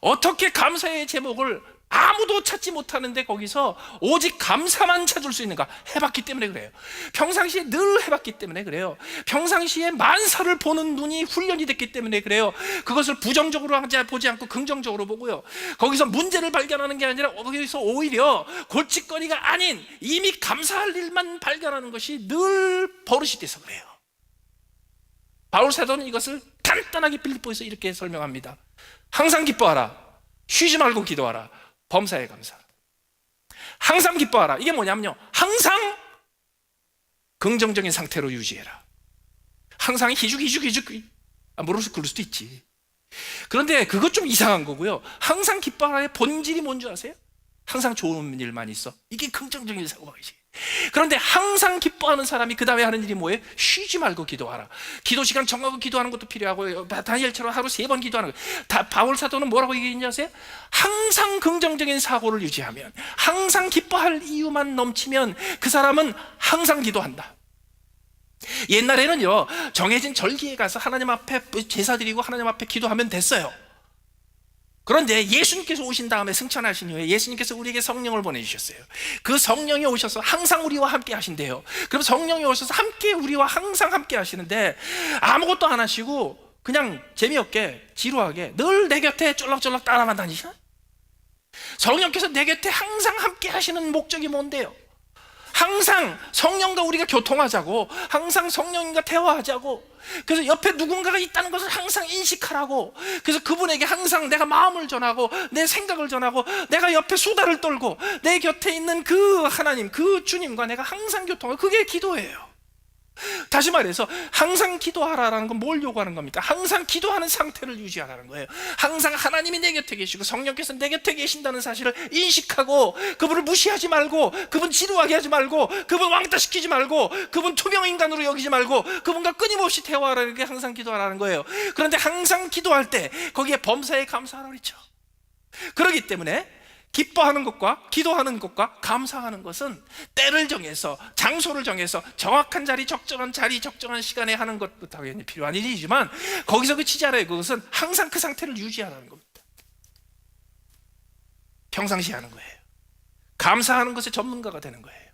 어떻게 감사의 제목을 아무도 찾지 못하는데 거기서 오직 감사만 찾을 수 있는가? 해봤기 때문에 그래요. 평상시에 늘 해봤기 때문에 그래요. 평상시에 만사를 보는 눈이 훈련이 됐기 때문에 그래요. 그것을 부정적으로 보지 않고 긍정적으로 보고요. 거기서 문제를 발견하는 게 아니라 거기서 오히려 골칫거리가 아닌 이미 감사할 일만 발견하는 것이 늘 버릇이 돼서 그래요. 바울 사도는 이것을 간단하게 빌립보에서 이렇게 설명합니다. 항상 기뻐하라. 쉬지 말고 기도하라. 범사에 감사. 항상 기뻐하라. 이게 뭐냐면요, 항상 긍정적인 상태로 유지해라. 항상 희죽. 모르서 그럴 수도 있지. 그런데 그것 좀 이상한 거고요. 항상 기뻐하라의 본질이 뭔지 아세요? 항상 좋은 일만 있어. 이게 긍정적인 사고방식이에요. 그런데 항상 기뻐하는 사람이 그 다음에 하는 일이 뭐예요? 쉬지 말고 기도하라. 기도 시간 정하고 기도하는 것도 필요하고, 다니엘처럼 하루 3번 기도하는 거. 바울 사도는 뭐라고 얘기했냐 아세요? 항상 긍정적인 사고를 유지하면, 항상 기뻐할 이유만 넘치면 그 사람은 항상 기도한다. 옛날에는요, 정해진 절기에 가서 하나님 앞에 제사 드리고 하나님 앞에 기도하면 됐어요. 그런데 예수님께서 오신 다음에, 승천하신 후에 예수님께서 우리에게 성령을 보내주셨어요. 그 성령이 오셔서 항상 우리와 함께 하신대요. 그럼 성령이 오셔서 함께 우리와 항상 함께 하시는데, 아무것도 안 하시고 그냥 재미없게 지루하게 늘 내 곁에 쫄락쫄락 따라만 다니시나? 성령께서 내 곁에 항상 함께 하시는 목적이 뭔데요? 항상 성령과 우리가 교통하자고, 항상 성령과 대화하자고, 그래서 옆에 누군가가 있다는 것을 항상 인식하라고, 그래서 그분에게 항상 내가 마음을 전하고 내 생각을 전하고, 내가 옆에 수다를 떨고 내 곁에 있는 그 하나님, 그 주님과 내가 항상 교통하고, 그게 기도예요. 다시 말해서 항상 기도하라라는 건 뭘 요구하는 겁니까? 항상 기도하는 상태를 유지하라는 거예요. 항상 하나님이 내 곁에 계시고 성령께서 내 곁에 계신다는 사실을 인식하고, 그분을 무시하지 말고, 그분 지루하게 하지 말고, 그분 왕따시키지 말고, 그분 투명인간으로 여기지 말고, 그분과 끊임없이 대화하라는 게 항상 기도하라는 거예요. 그런데 항상 기도할 때 거기에 범사에 감사하라고 그랬죠. 그렇기 때문에 기뻐하는 것과 기도하는 것과 감사하는 것은 때를 정해서, 장소를 정해서, 정확한 자리, 적정한 시간에 하는 것도 당연히 필요한 일이지만, 거기서 그치지 않아요. 그것은 항상 그 상태를 유지하라는 겁니다. 평상시 하는 거예요. 감사하는 것에 전문가가 되는 거예요.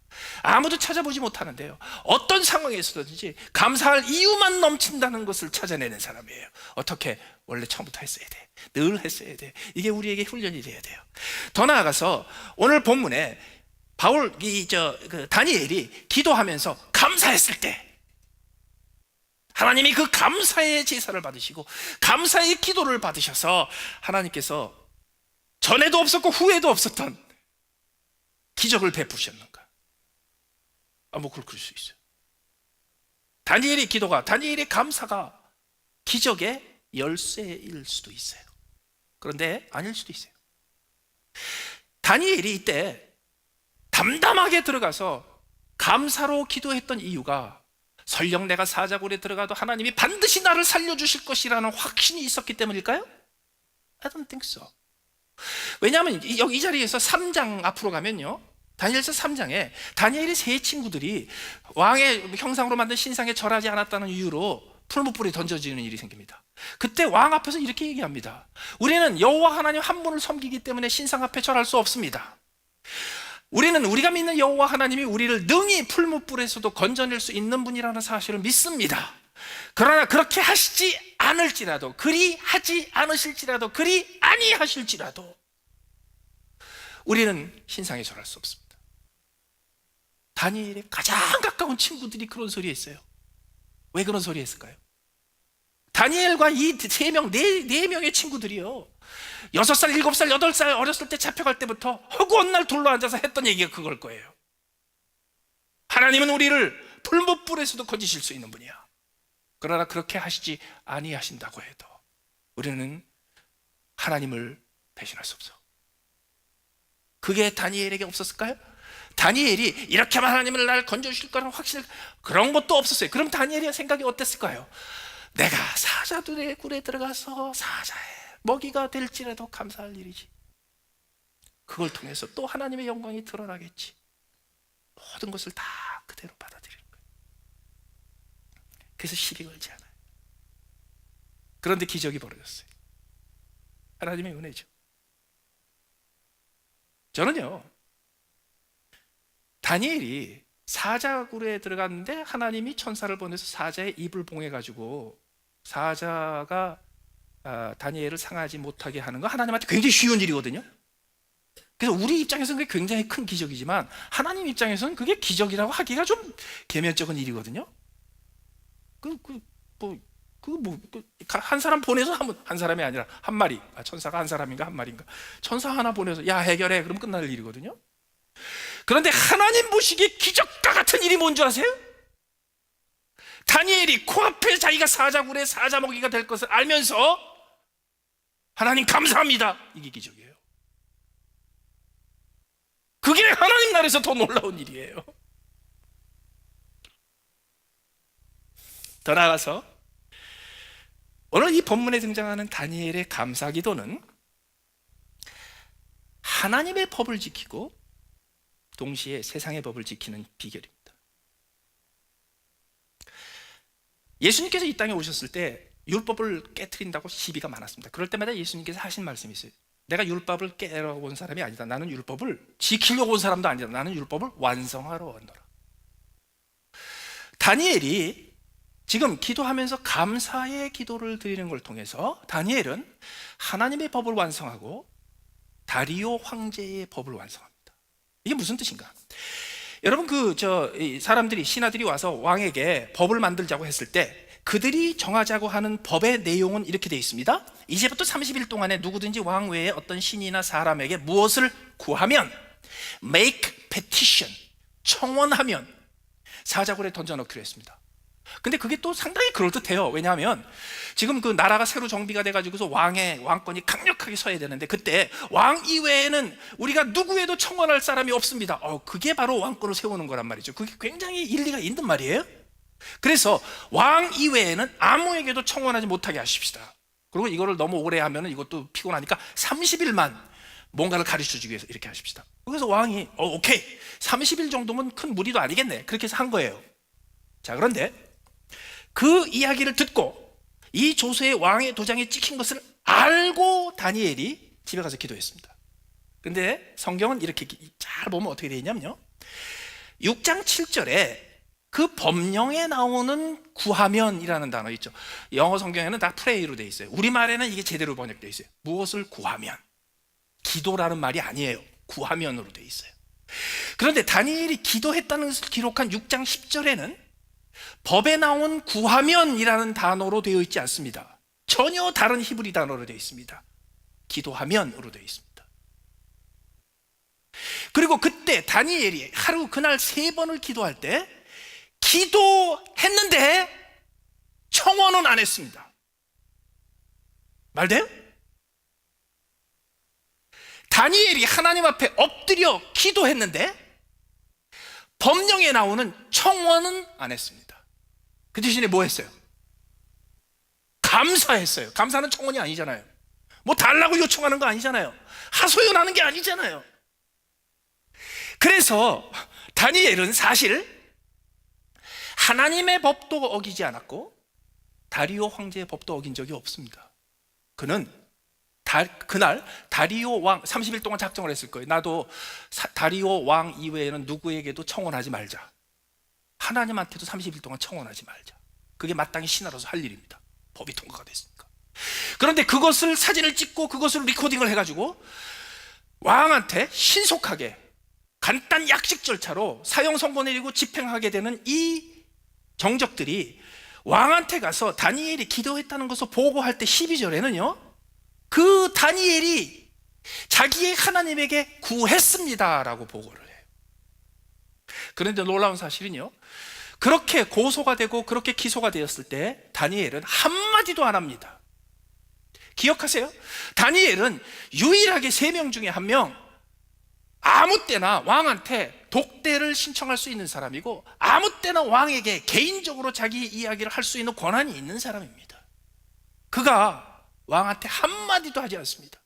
아무도 찾아보지 못하는데요, 어떤 상황에서든지 감사할 이유만 넘친다는 것을 찾아내는 사람이에요. 어떻게? 원래 처음부터 했어야 돼. 늘 했어야 돼. 이게 우리에게 훈련이 돼야 돼요. 더 나아가서 오늘 본문에 다니엘이 기도하면서 감사했을 때, 하나님이 그 감사의 제사를 받으시고 감사의 기도를 받으셔서 하나님께서 전에도 없었고 후에도 없었던 기적을 베푸셨는가? 그럴 수 있어요. 다니엘의 감사가 기적의 열쇠일 수도 있어요. 그런데 아닐 수도 있어요. 다니엘이 이때 담담하게 들어가서 감사로 기도했던 이유가, 설령 내가 사자굴에 들어가도 하나님이 반드시 나를 살려주실 것이라는 확신이 있었기 때문일까요? I don't think so. 왜냐하면 이 자리에서 3장 앞으로 가면요, 다니엘서 3장에 다니엘의 세 친구들이 왕의 형상으로 만든 신상에 절하지 않았다는 이유로 풀무불에 던져지는 일이 생깁니다. 그때 왕 앞에서 이렇게 얘기합니다. 우리는 여호와 하나님 한 분을 섬기기 때문에 신상 앞에 절할 수 없습니다. 우리가 믿는 여호와 하나님이 우리를 능히 풀무불에서도 건져낼 수 있는 분이라는 사실을 믿습니다. 그러나 그렇게 하시지 않을지라도, 그리 하지 않으실지라도, 그리 아니하실지라도 우리는 신상에 절할 수 없습니다. 다니엘의 가장 가까운 친구들이 그런 소리 했어요. 왜 그런 소리 했을까요? 다니엘과 이 네 명의 친구들이요, 6살, 7살, 8살 어렸을 때 잡혀갈 때부터 허구한 날 둘러앉아서 했던 얘기가 그걸 거예요. 하나님은 우리를 풀무불에서도 건지실 수 있는 분이야. 그러나 그렇게 하시지 아니하신다고 해도 우리는 하나님을 배신할 수 없어. 그게 다니엘에게 없었을까요? 다니엘이 이렇게만 하나님을 날 건져주실 거라는 확신, 그런 것도 없었어요. 그럼 다니엘의 생각이 어땠을까요? 내가 사자들의 굴에 들어가서 사자의 먹이가 될지라도 감사할 일이지. 그걸 통해서 또 하나님의 영광이 드러나겠지. 모든 것을 다 그대로 받아들이는 거예요. 그래서 시비 걸지 않아요. 그런데 기적이 벌어졌어요. 하나님의 은혜죠. 저는요, 다니엘이 사자굴에 들어갔는데 하나님이 천사를 보내서 사자의 입을 봉해가지고 사자가 다니엘을 상하지 못하게 하는 거, 하나님한테 굉장히 쉬운 일이거든요. 그래서 우리 입장에서는 그게 굉장히 큰 기적이지만 하나님 입장에서는 그게 기적이라고 하기가 좀 계면적인 일이거든요. 한 사람 보내서 한 사람이 아니라 한 마리, 천사가 한 사람인가 한 마리인가, 천사 하나 보내서 야 해결해, 그럼 끝날 일이거든요. 그런데 하나님 보시기에 기적과 같은 일이 뭔 줄 아세요? 다니엘이 코앞에 자기가 사자굴에 사자 먹이가 될 것을 알면서 하나님 감사합니다, 이게 기적이에요. 그게 하나님 나라에서 더 놀라운 일이에요. 더 나아가서 오늘 이 본문에 등장하는 다니엘의 감사 기도는 하나님의 법을 지키고 동시에 세상의 법을 지키는 비결입니다. 예수님께서 이 땅에 오셨을 때 율법을 깨트린다고 시비가 많았습니다. 그럴 때마다 예수님께서 하신 말씀이 있어요. 내가 율법을 깨러 온 사람이 아니다. 나는 율법을 지키려고 온 사람도 아니다. 나는 율법을 완성하러 왔노라. 다니엘이 지금 기도하면서 감사의 기도를 드리는 걸 통해서 다니엘은 하나님의 법을 완성하고 다리오 황제의 법을 완성합니다. 이게 무슨 뜻인가? 여러분 사람들이 신하들이 와서 왕에게 법을 만들자고 했을 때 그들이 정하자고 하는 법의 내용은 이렇게 되어 있습니다. 이제부터 30일 동안에 누구든지 왕 외에 어떤 신이나 사람에게 무엇을 구하면 make petition, 청원하면 사자굴에 던져넣기로 했습니다. 근데 그게 또 상당히 그럴듯해요. 왜냐하면 지금 그 나라가 새로 정비가 돼가지고서 왕권이 강력하게 서야 되는데 그때 왕 이외에는 우리가 누구에도 청원할 사람이 없습니다. 그게 바로 왕권을 세우는 거란 말이죠. 그게 굉장히 일리가 있는 말이에요. 그래서 왕 이외에는 아무에게도 청원하지 못하게 하십시다. 그리고 이거를 너무 오래 하면 이것도 피곤하니까 30일만 뭔가를 가르쳐주기 위해서 이렇게 하십시다. 그래서 왕이 오케이 30일 정도면 큰 무리도 아니겠네, 그렇게 해서 한 거예요. 자, 그런데 그 이야기를 듣고 이 조서의 왕의 도장에 찍힌 것을 알고 다니엘이 집에 가서 기도했습니다. 근데 성경은 이렇게 잘 보면 어떻게 되어 있냐면요, 6장 7절에 그 법령에 나오는 구하면이라는 단어 있죠. 영어 성경에는 다 pray로 되어 있어요. 우리말에는 이게 제대로 번역되어 있어요. 무엇을 구하면, 기도라는 말이 아니에요. 구하면으로 되어 있어요. 그런데 다니엘이 기도했다는 것을 기록한 6장 10절에는 법에 나온 구하면이라는 단어로 되어 있지 않습니다. 전혀 다른 히브리 단어로 되어 있습니다. 기도하면으로 되어 있습니다. 그리고 그때 다니엘이 하루 그날 3번을 기도할 때 기도했는데 청원은 안 했습니다. 말 돼요? 다니엘이 하나님 앞에 엎드려 기도했는데 법령에 나오는 청원은 안 했습니다. 그 대신에 뭐 했어요? 감사했어요. 감사는 청원이 아니잖아요. 뭐 달라고 요청하는 거 아니잖아요. 하소연하는 게 아니잖아요. 그래서 다니엘은 사실 하나님의 법도 어기지 않았고 다리오 황제의 법도 어긴 적이 없습니다. 그는 그날 다리오 왕 30일 동안 작정을 했을 거예요. 나도 다리오 왕 이외에는 누구에게도 청원하지 말자. 하나님한테도 30일 동안 청원하지 말자. 그게 마땅히 신하로서 할 일입니다. 법이 통과가 됐으니까. 그런데 그것을 사진을 찍고 그것을 리코딩을 해가지고 왕한테 신속하게 간단 약식 절차로 사형 선고 내리고 집행하게 되는 이 정적들이 왕한테 가서 다니엘이 기도했다는 것을 보고할 때 12절에는요 그 다니엘이 자기의 하나님에게 구했습니다라고 보고를 해요. 그런데 놀라운 사실은요, 그렇게 고소가 되고 그렇게 기소가 되었을 때 다니엘은 한마디도 안 합니다. 기억하세요? 다니엘은 유일하게 3명 중에 1명, 아무 때나 왕한테 독대를 신청할 수 있는 사람이고 아무 때나 왕에게 개인적으로 자기 이야기를 할 수 있는 권한이 있는 사람입니다. 그가 왕한테 한마디도 하지 않습니다.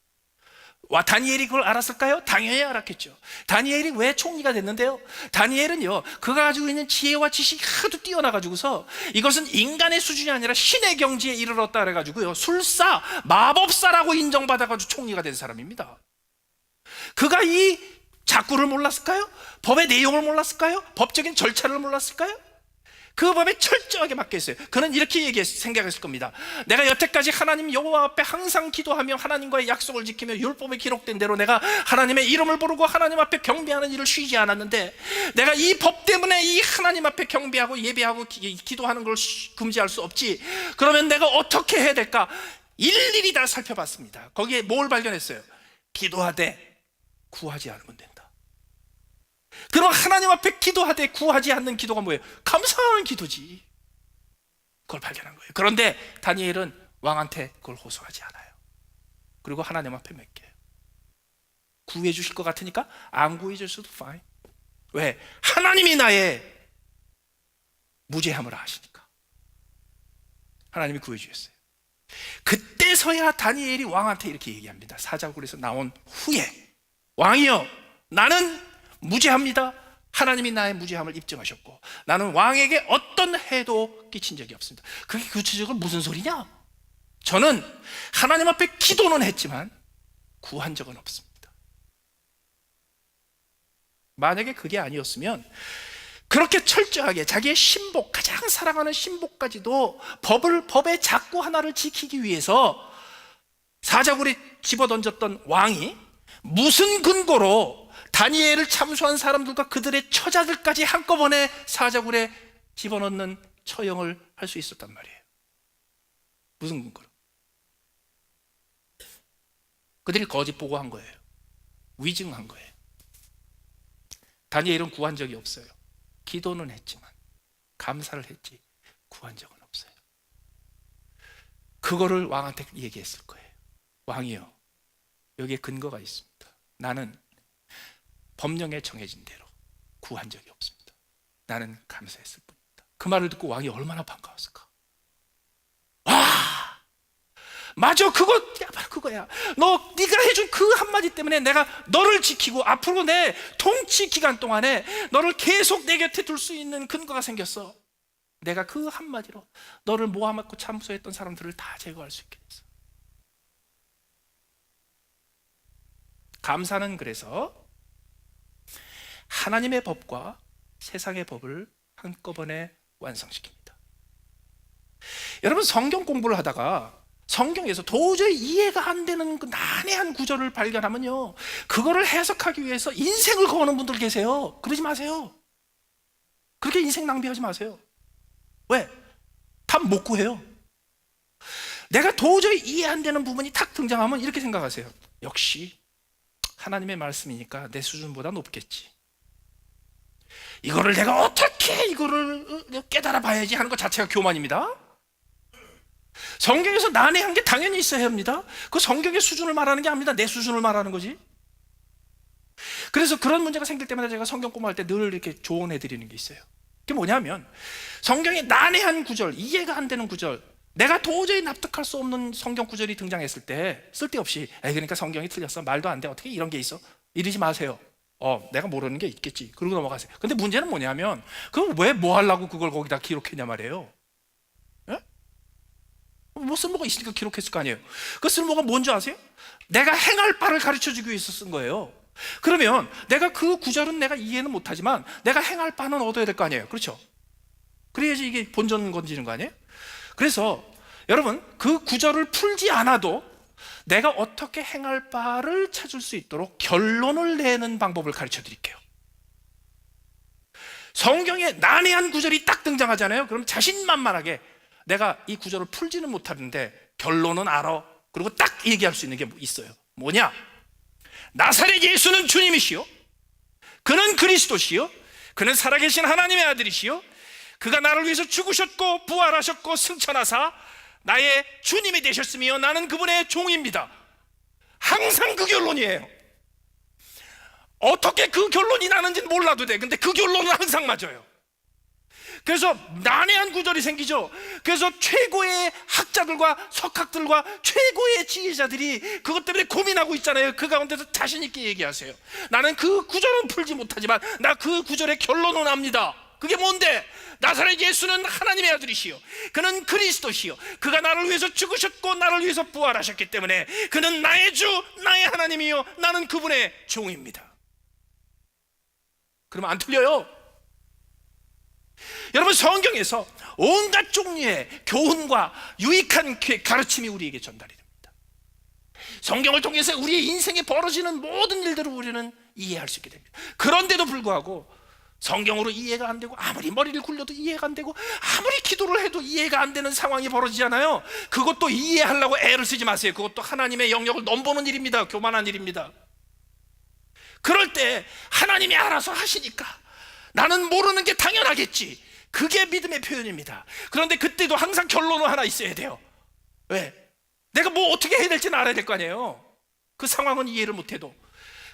다니엘이 그걸 알았을까요? 당연히 알았겠죠. 다니엘이 왜 총리가 됐는데요? 다니엘은요, 그가 가지고 있는 지혜와 지식이 하도 뛰어나가지고서 이것은 인간의 수준이 아니라 신의 경지에 이르렀다 그래가지고요, 술사, 마법사라고 인정받아가지고 총리가 된 사람입니다. 그가 이 작구를 몰랐을까요? 법의 내용을 몰랐을까요? 법적인 절차를 몰랐을까요? 그 법에 철저하게 맡겼어요. 그는 이렇게 생각했을 겁니다. 내가 여태까지 하나님 여호와 앞에 항상 기도하며 하나님과의 약속을 지키며 율법에 기록된 대로 내가 하나님의 이름을 부르고 하나님 앞에 경배하는 일을 쉬지 않았는데 내가 이 법 때문에 이 하나님 앞에 경배하고 예배하고 기도하는 걸 금지할 수 없지. 그러면 내가 어떻게 해야 될까? 일일이 다 살펴봤습니다. 거기에 뭘 발견했어요? 기도하되 구하지 않으면 된다. 그럼 하나님 앞에 기도하되 구하지 않는 기도가 뭐예요? 감사하는 기도지. 그걸 발견한 거예요. 그런데 다니엘은 왕한테 그걸 호소하지 않아요. 그리고 하나님 앞에 맡겨요. 구해 주실 것 같으니까 안 구해 줬어도 fine. 왜? 하나님이 나의 무죄함을 아시니까. 하나님이 구해주셨어요. 그때서야 다니엘이 왕한테 이렇게 얘기합니다. 사자굴에서 나온 후에, 왕이여, 나는 무죄합니다. 하나님이 나의 무죄함을 입증하셨고 나는 왕에게 어떤 해도 끼친 적이 없습니다. 그게 구체적으로 무슨 소리냐? 저는 하나님 앞에 기도는 했지만 구한 적은 없습니다. 만약에 그게 아니었으면 그렇게 철저하게 자기의 신복, 가장 사랑하는 신복까지도 법의 작구 하나를 지키기 위해서 사자굴에 집어던졌던 왕이 무슨 근거로 다니엘을 참수한 사람들과 그들의 처자들까지 한꺼번에 사자굴에 집어넣는 처형을 할 수 있었단 말이에요. 무슨 근거로? 그들이 거짓 보고한 거예요. 위증한 거예요. 다니엘은 구한 적이 없어요. 기도는 했지만, 감사를 했지 구한 적은 없어요. 그거를 왕한테 얘기했을 거예요. 왕이요, 여기에 근거가 있습니다. 나는 법령에 정해진 대로 구한 적이 없습니다. 나는 감사했을 뿐입니다. 그 말을 듣고 왕이 얼마나 반가웠을까. 와, 맞아, 바로 그거야. 네가 해준 그 한마디 때문에 내가 너를 지키고 앞으로 내 통치 기간 동안에 너를 계속 내 곁에 둘 수 있는 근거가 생겼어. 내가 그 한마디로 너를 모함하고 참소했던 사람들을 다 제거할 수 있게 됐어. 감사는 그래서 하나님의 법과 세상의 법을 한꺼번에 완성시킵니다. 여러분, 성경 공부를 하다가 성경에서 도저히 이해가 안 되는 그 난해한 구절을 발견하면요, 그거를 해석하기 위해서 인생을 거는 분들 계세요. 그러지 마세요. 그렇게 인생 낭비하지 마세요. 왜? 답 못 구해요. 내가 도저히 이해 안 되는 부분이 탁 등장하면 이렇게 생각하세요. 역시 하나님의 말씀이니까 내 수준보다 높겠지. 이거를 내가 어떻게 이거를 깨달아 봐야지 하는 것 자체가 교만입니다. 성경에서 난해한 게 당연히 있어야 합니다. 그 성경의 수준을 말하는 게 아닙니다. 내 수준을 말하는 거지. 그래서 그런 문제가 생길 때마다 제가 성경 공부할 때 늘 이렇게 조언해 드리는 게 있어요. 그게 뭐냐면, 성경의 난해한 구절, 이해가 안 되는 구절, 내가 도저히 납득할 수 없는 성경 구절이 등장했을 때 쓸데없이 그러니까 성경이 틀렸어, 말도 안 돼, 어떻게 이런 게 있어, 이러지 마세요. 내가 모르는 게 있겠지, 그러고 넘어가세요. 근데 문제는 뭐냐면, 그럼 왜 뭐 하려고 그걸 거기다 기록했냐 말이에요. 예? 뭐 쓸모가 있으니까 기록했을 거 아니에요. 그 쓸모가 뭔지 아세요? 내가 행할 바를 가르쳐주기 위해서 쓴 거예요. 그러면 내가 그 구절은 내가 이해는 못하지만 내가 행할 바는 얻어야 될 거 아니에요. 그렇죠? 그래야지 이게 본전 건지는 거 아니에요? 그래서 여러분, 그 구절을 풀지 않아도 내가 어떻게 행할 바를 찾을 수 있도록 결론을 내는 방법을 가르쳐 드릴게요. 성경에 난해한 구절이 딱 등장하잖아요. 그럼 자신만만하게 내가 이 구절을 풀지는 못하는데 결론은 알아. 그리고 딱 얘기할 수 있는 게 있어요. 뭐냐? 나사렛 예수는 주님이시요, 그는 그리스도시요, 그는 살아계신 하나님의 아들이시요, 그가 나를 위해서 죽으셨고 부활하셨고 승천하사 나의 주님이 되셨으며 나는 그분의 종입니다. 항상 그 결론이에요. 어떻게 그 결론이 나는지는 몰라도 돼. 근데 그 결론은 항상 맞아요. 그래서 난해한 구절이 생기죠. 그래서 최고의 학자들과 석학들과 최고의 지혜자들이 그것 때문에 고민하고 있잖아요. 그 가운데서 자신 있게 얘기하세요. 나는 그 구절은 풀지 못하지만 나 그 구절의 결론은 압니다. 그게 뭔데? 나사렛 예수는 하나님의 아들이시요, 그는 그리스도시요, 그가 나를 위해서 죽으셨고 나를 위해서 부활하셨기 때문에 그는 나의 주, 나의 하나님이요, 나는 그분의 종입니다. 그러면 안 틀려요. 여러분, 성경에서 온갖 종류의 교훈과 유익한 가르침이 우리에게 전달이 됩니다. 성경을 통해서 우리의 인생에 벌어지는 모든 일들을 우리는 이해할 수 있게 됩니다. 그런데도 불구하고 성경으로 이해가 안 되고 아무리 머리를 굴려도 이해가 안 되고 아무리 기도를 해도 이해가 안 되는 상황이 벌어지잖아요. 그것도 이해하려고 애를 쓰지 마세요. 그것도 하나님의 영역을 넘보는 일입니다. 교만한 일입니다. 그럴 때 하나님이 알아서 하시니까 나는 모르는 게 당연하겠지, 그게 믿음의 표현입니다. 그런데 그때도 항상 결론은 하나 있어야 돼요. 왜? 내가 뭐 어떻게 해야 될지는 알아야 될 거 아니에요. 그 상황은 이해를 못해도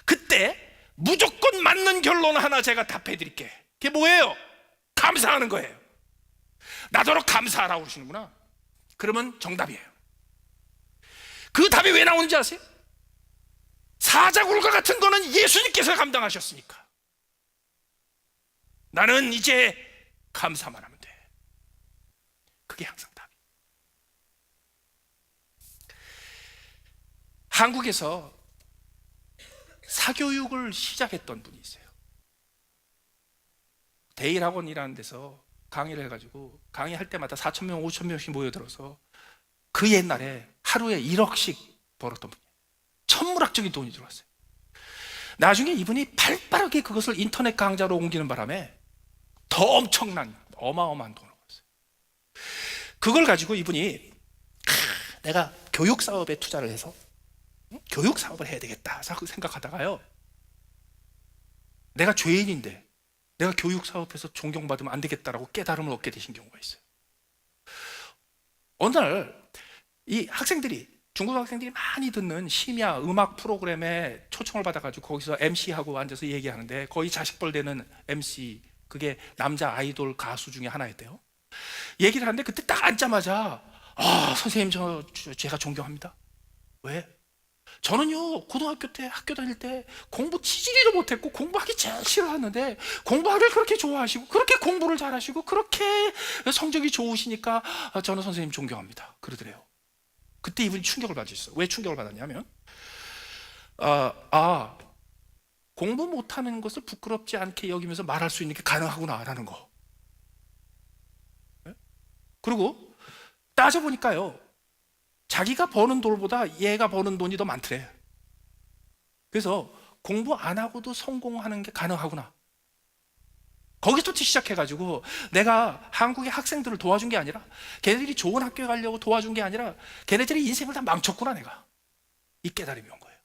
그때 무조건 맞는 결론 하나 제가 답해 드릴게. 그게 뭐예요? 감사하는 거예요. 나더러 감사하라고 그러시는구나.
그러면 정답이에요. 그 답이 왜 나오는지 아세요? 사자굴과 같은 거는 예수님께서 감당하셨으니까 나는 이제 감사만 하면 돼. 그게 항상 답이에요. 한국에서 사교육을 시작했던 분이 있어요. 대일학원이라는 데서 강의를 해가지고 강의할 때마다 4,000명, 5,000명씩 모여들어서 그 옛날에 하루에 1억씩 벌었던 분이에요. 천문학적인 돈이 들어왔어요. 나중에 이분이 발빠르게 그것을 인터넷 강좌로 옮기는 바람에 더 엄청난 어마어마한 돈을 벌었어요. 그걸 가지고 이분이 내가 교육 사업에 투자를 해서 교육 사업을 해야 되겠다 생각하다가요, 내가 죄인인데 내가 교육 사업에서 존경받으면 안 되겠다라고 깨달음을 얻게 되신 경우가 있어요. 어느 날 이 학생들이, 중국 학생들이 많이 듣는 심야 음악 프로그램에 초청을 받아가지고 거기서 MC하고 앉아서 얘기하는데 거의 자식벌 되는 MC, 그게 남자 아이돌 가수 중에 하나였대요. 얘기를 하는데 그때 딱 앉자마자 선생님 제가 존경합니다. 왜? 저는요 고등학교 때 학교 다닐 때 공부 치지리도 못했고 공부하기 제일 싫어하는데 공부하기를 그렇게 좋아하시고 그렇게 공부를 잘하시고 그렇게 성적이 좋으시니까 저는 선생님 존경합니다 그러더래요. 그때 이분이 충격을 받으셨어요. 왜 충격을 받았냐면 공부 못하는 것을 부끄럽지 않게 여기면서 말할 수 있는 게 가능하구나 라는 거. 그리고 따져보니까요, 자기가 버는 돈보다 얘가 버는 돈이 더 많더래. 그래서 공부 안 하고도 성공하는 게 가능하구나. 거기서부터 시작해가지고 내가 한국의 학생들을 도와준 게 아니라, 걔네들이 좋은 학교에 가려고 도와준 게 아니라 걔네들이 인생을 다 망쳤구나 내가. 이 깨달음이 온 거예요.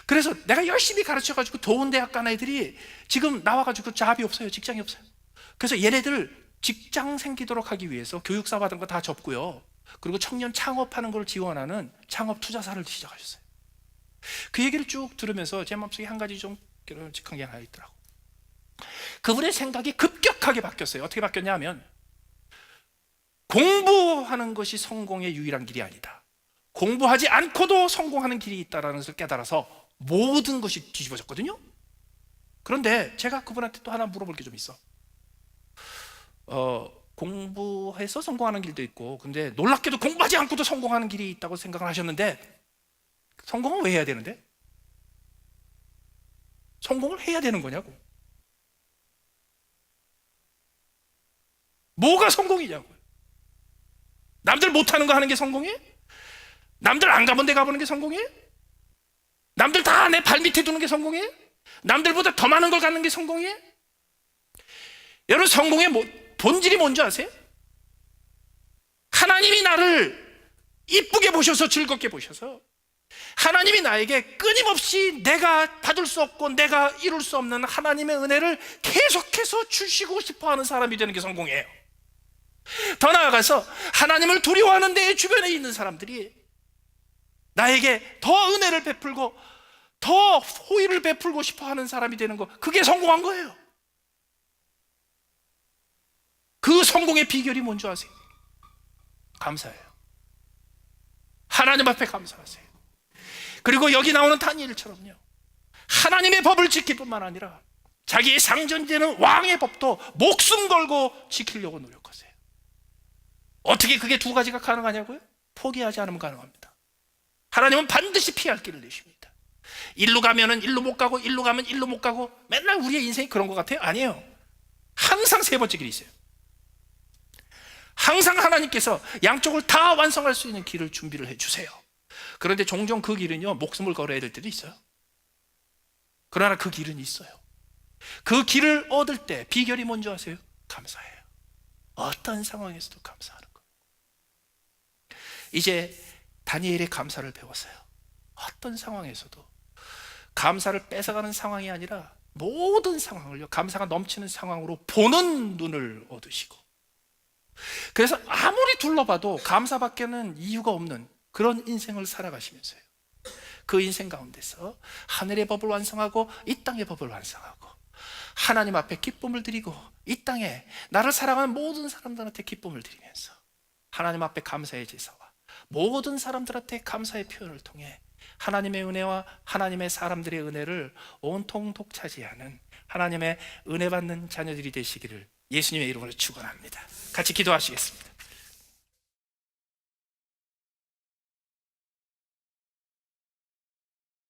그래서 내가 열심히 가르쳐가지고 좋은 대학 간 애들이 지금 나와가지고 잡이 없어요. 직장이 없어요. 그래서 얘네들 직장 생기도록 하기 위해서 교육사 받은 거 다 접고요, 그리고 청년 창업하는 걸 지원하는 창업 투자사를 시작하셨어요. 그 얘기를 쭉 들으면서 제 마음속에 한 가지 좀 직한 게 하나 있더라고. 그분의 생각이 급격하게 바뀌었어요. 어떻게 바뀌었냐면, 공부하는 것이 성공의 유일한 길이 아니다, 공부하지 않고도 성공하는 길이 있다는 것을 깨달아서 모든 것이 뒤집어졌거든요. 그런데 제가 그분한테 또 하나 물어볼 게 좀 있어. 공부해서 성공하는 길도 있고, 근데 놀랍게도 공부하지 않고도 성공하는 길이 있다고 생각을 하셨는데, 성공은 왜 해야 되는데? 성공을 해야 되는 거냐고. 뭐가 성공이냐고요. 남들 못하는 거 하는 게 성공이에요? 남들 안 가본 데 가보는 게 성공이에요? 남들 다 내 발 밑에 두는 게 성공이에요? 남들보다 더 많은 걸 갖는 게 성공이에요? 여러분, 성공의 본질이 뭔지 아세요? 하나님이 나를 이쁘게 보셔서, 즐겁게 보셔서, 하나님이 나에게 끊임없이 내가 받을 수 없고 내가 이룰 수 없는 하나님의 은혜를 계속해서 주시고 싶어하는 사람이 되는 게 성공이에요. 더 나아가서 하나님을 두려워하는 내 주변에 있는 사람들이 나에게 더 은혜를 베풀고 더 호의를 베풀고 싶어하는 사람이 되는 거, 그게 성공한 거예요. 그 성공의 비결이 뭔지 아세요? 감사해요. 하나님 앞에 감사하세요. 그리고 여기 나오는 다니엘처럼요, 하나님의 법을 지킬 뿐만 아니라 자기의 상전되는 왕의 법도 목숨 걸고 지키려고 노력하세요. 어떻게 그게 두 가지가 가능하냐고요? 포기하지 않으면 가능합니다. 하나님은 반드시 피할 길을 내십니다. 일로 가면은 일로 못 가고, 일로 가면 일로 못 가고, 맨날 우리의 인생이 그런 것 같아요? 아니에요. 항상 세 번째 길이 있어요. 항상 하나님께서 양쪽을 다 완성할 수 있는 길을 준비를 해주세요. 그런데 종종 그 길은요, 목숨을 걸어야 될 때도 있어요. 그러나 그 길은 있어요. 그 길을 얻을 때 비결이 뭔지 아세요? 감사해요. 어떤 상황에서도 감사하는 거예요. 이제 다니엘의 감사를 배웠어요. 어떤 상황에서도 감사를 뺏어가는 상황이 아니라 모든 상황을요, 감사가 넘치는 상황으로 보는 눈을 얻으시고, 그래서 아무리 둘러봐도 감사밖에는 이유가 없는 그런 인생을 살아가시면서요, 그 인생 가운데서 하늘의 법을 완성하고 이 땅의 법을 완성하고 하나님 앞에 기쁨을 드리고 이 땅에 나를 사랑하는 모든 사람들한테 기쁨을 드리면서 하나님 앞에 감사의 제사와 모든 사람들한테 감사의 표현을 통해 하나님의 은혜와 하나님의 사람들의 은혜를 온통 독차지하는 하나님의 은혜 받는 자녀들이 되시기를 예수님의 이름으로 축원합니다. 같이 기도하시겠습니다.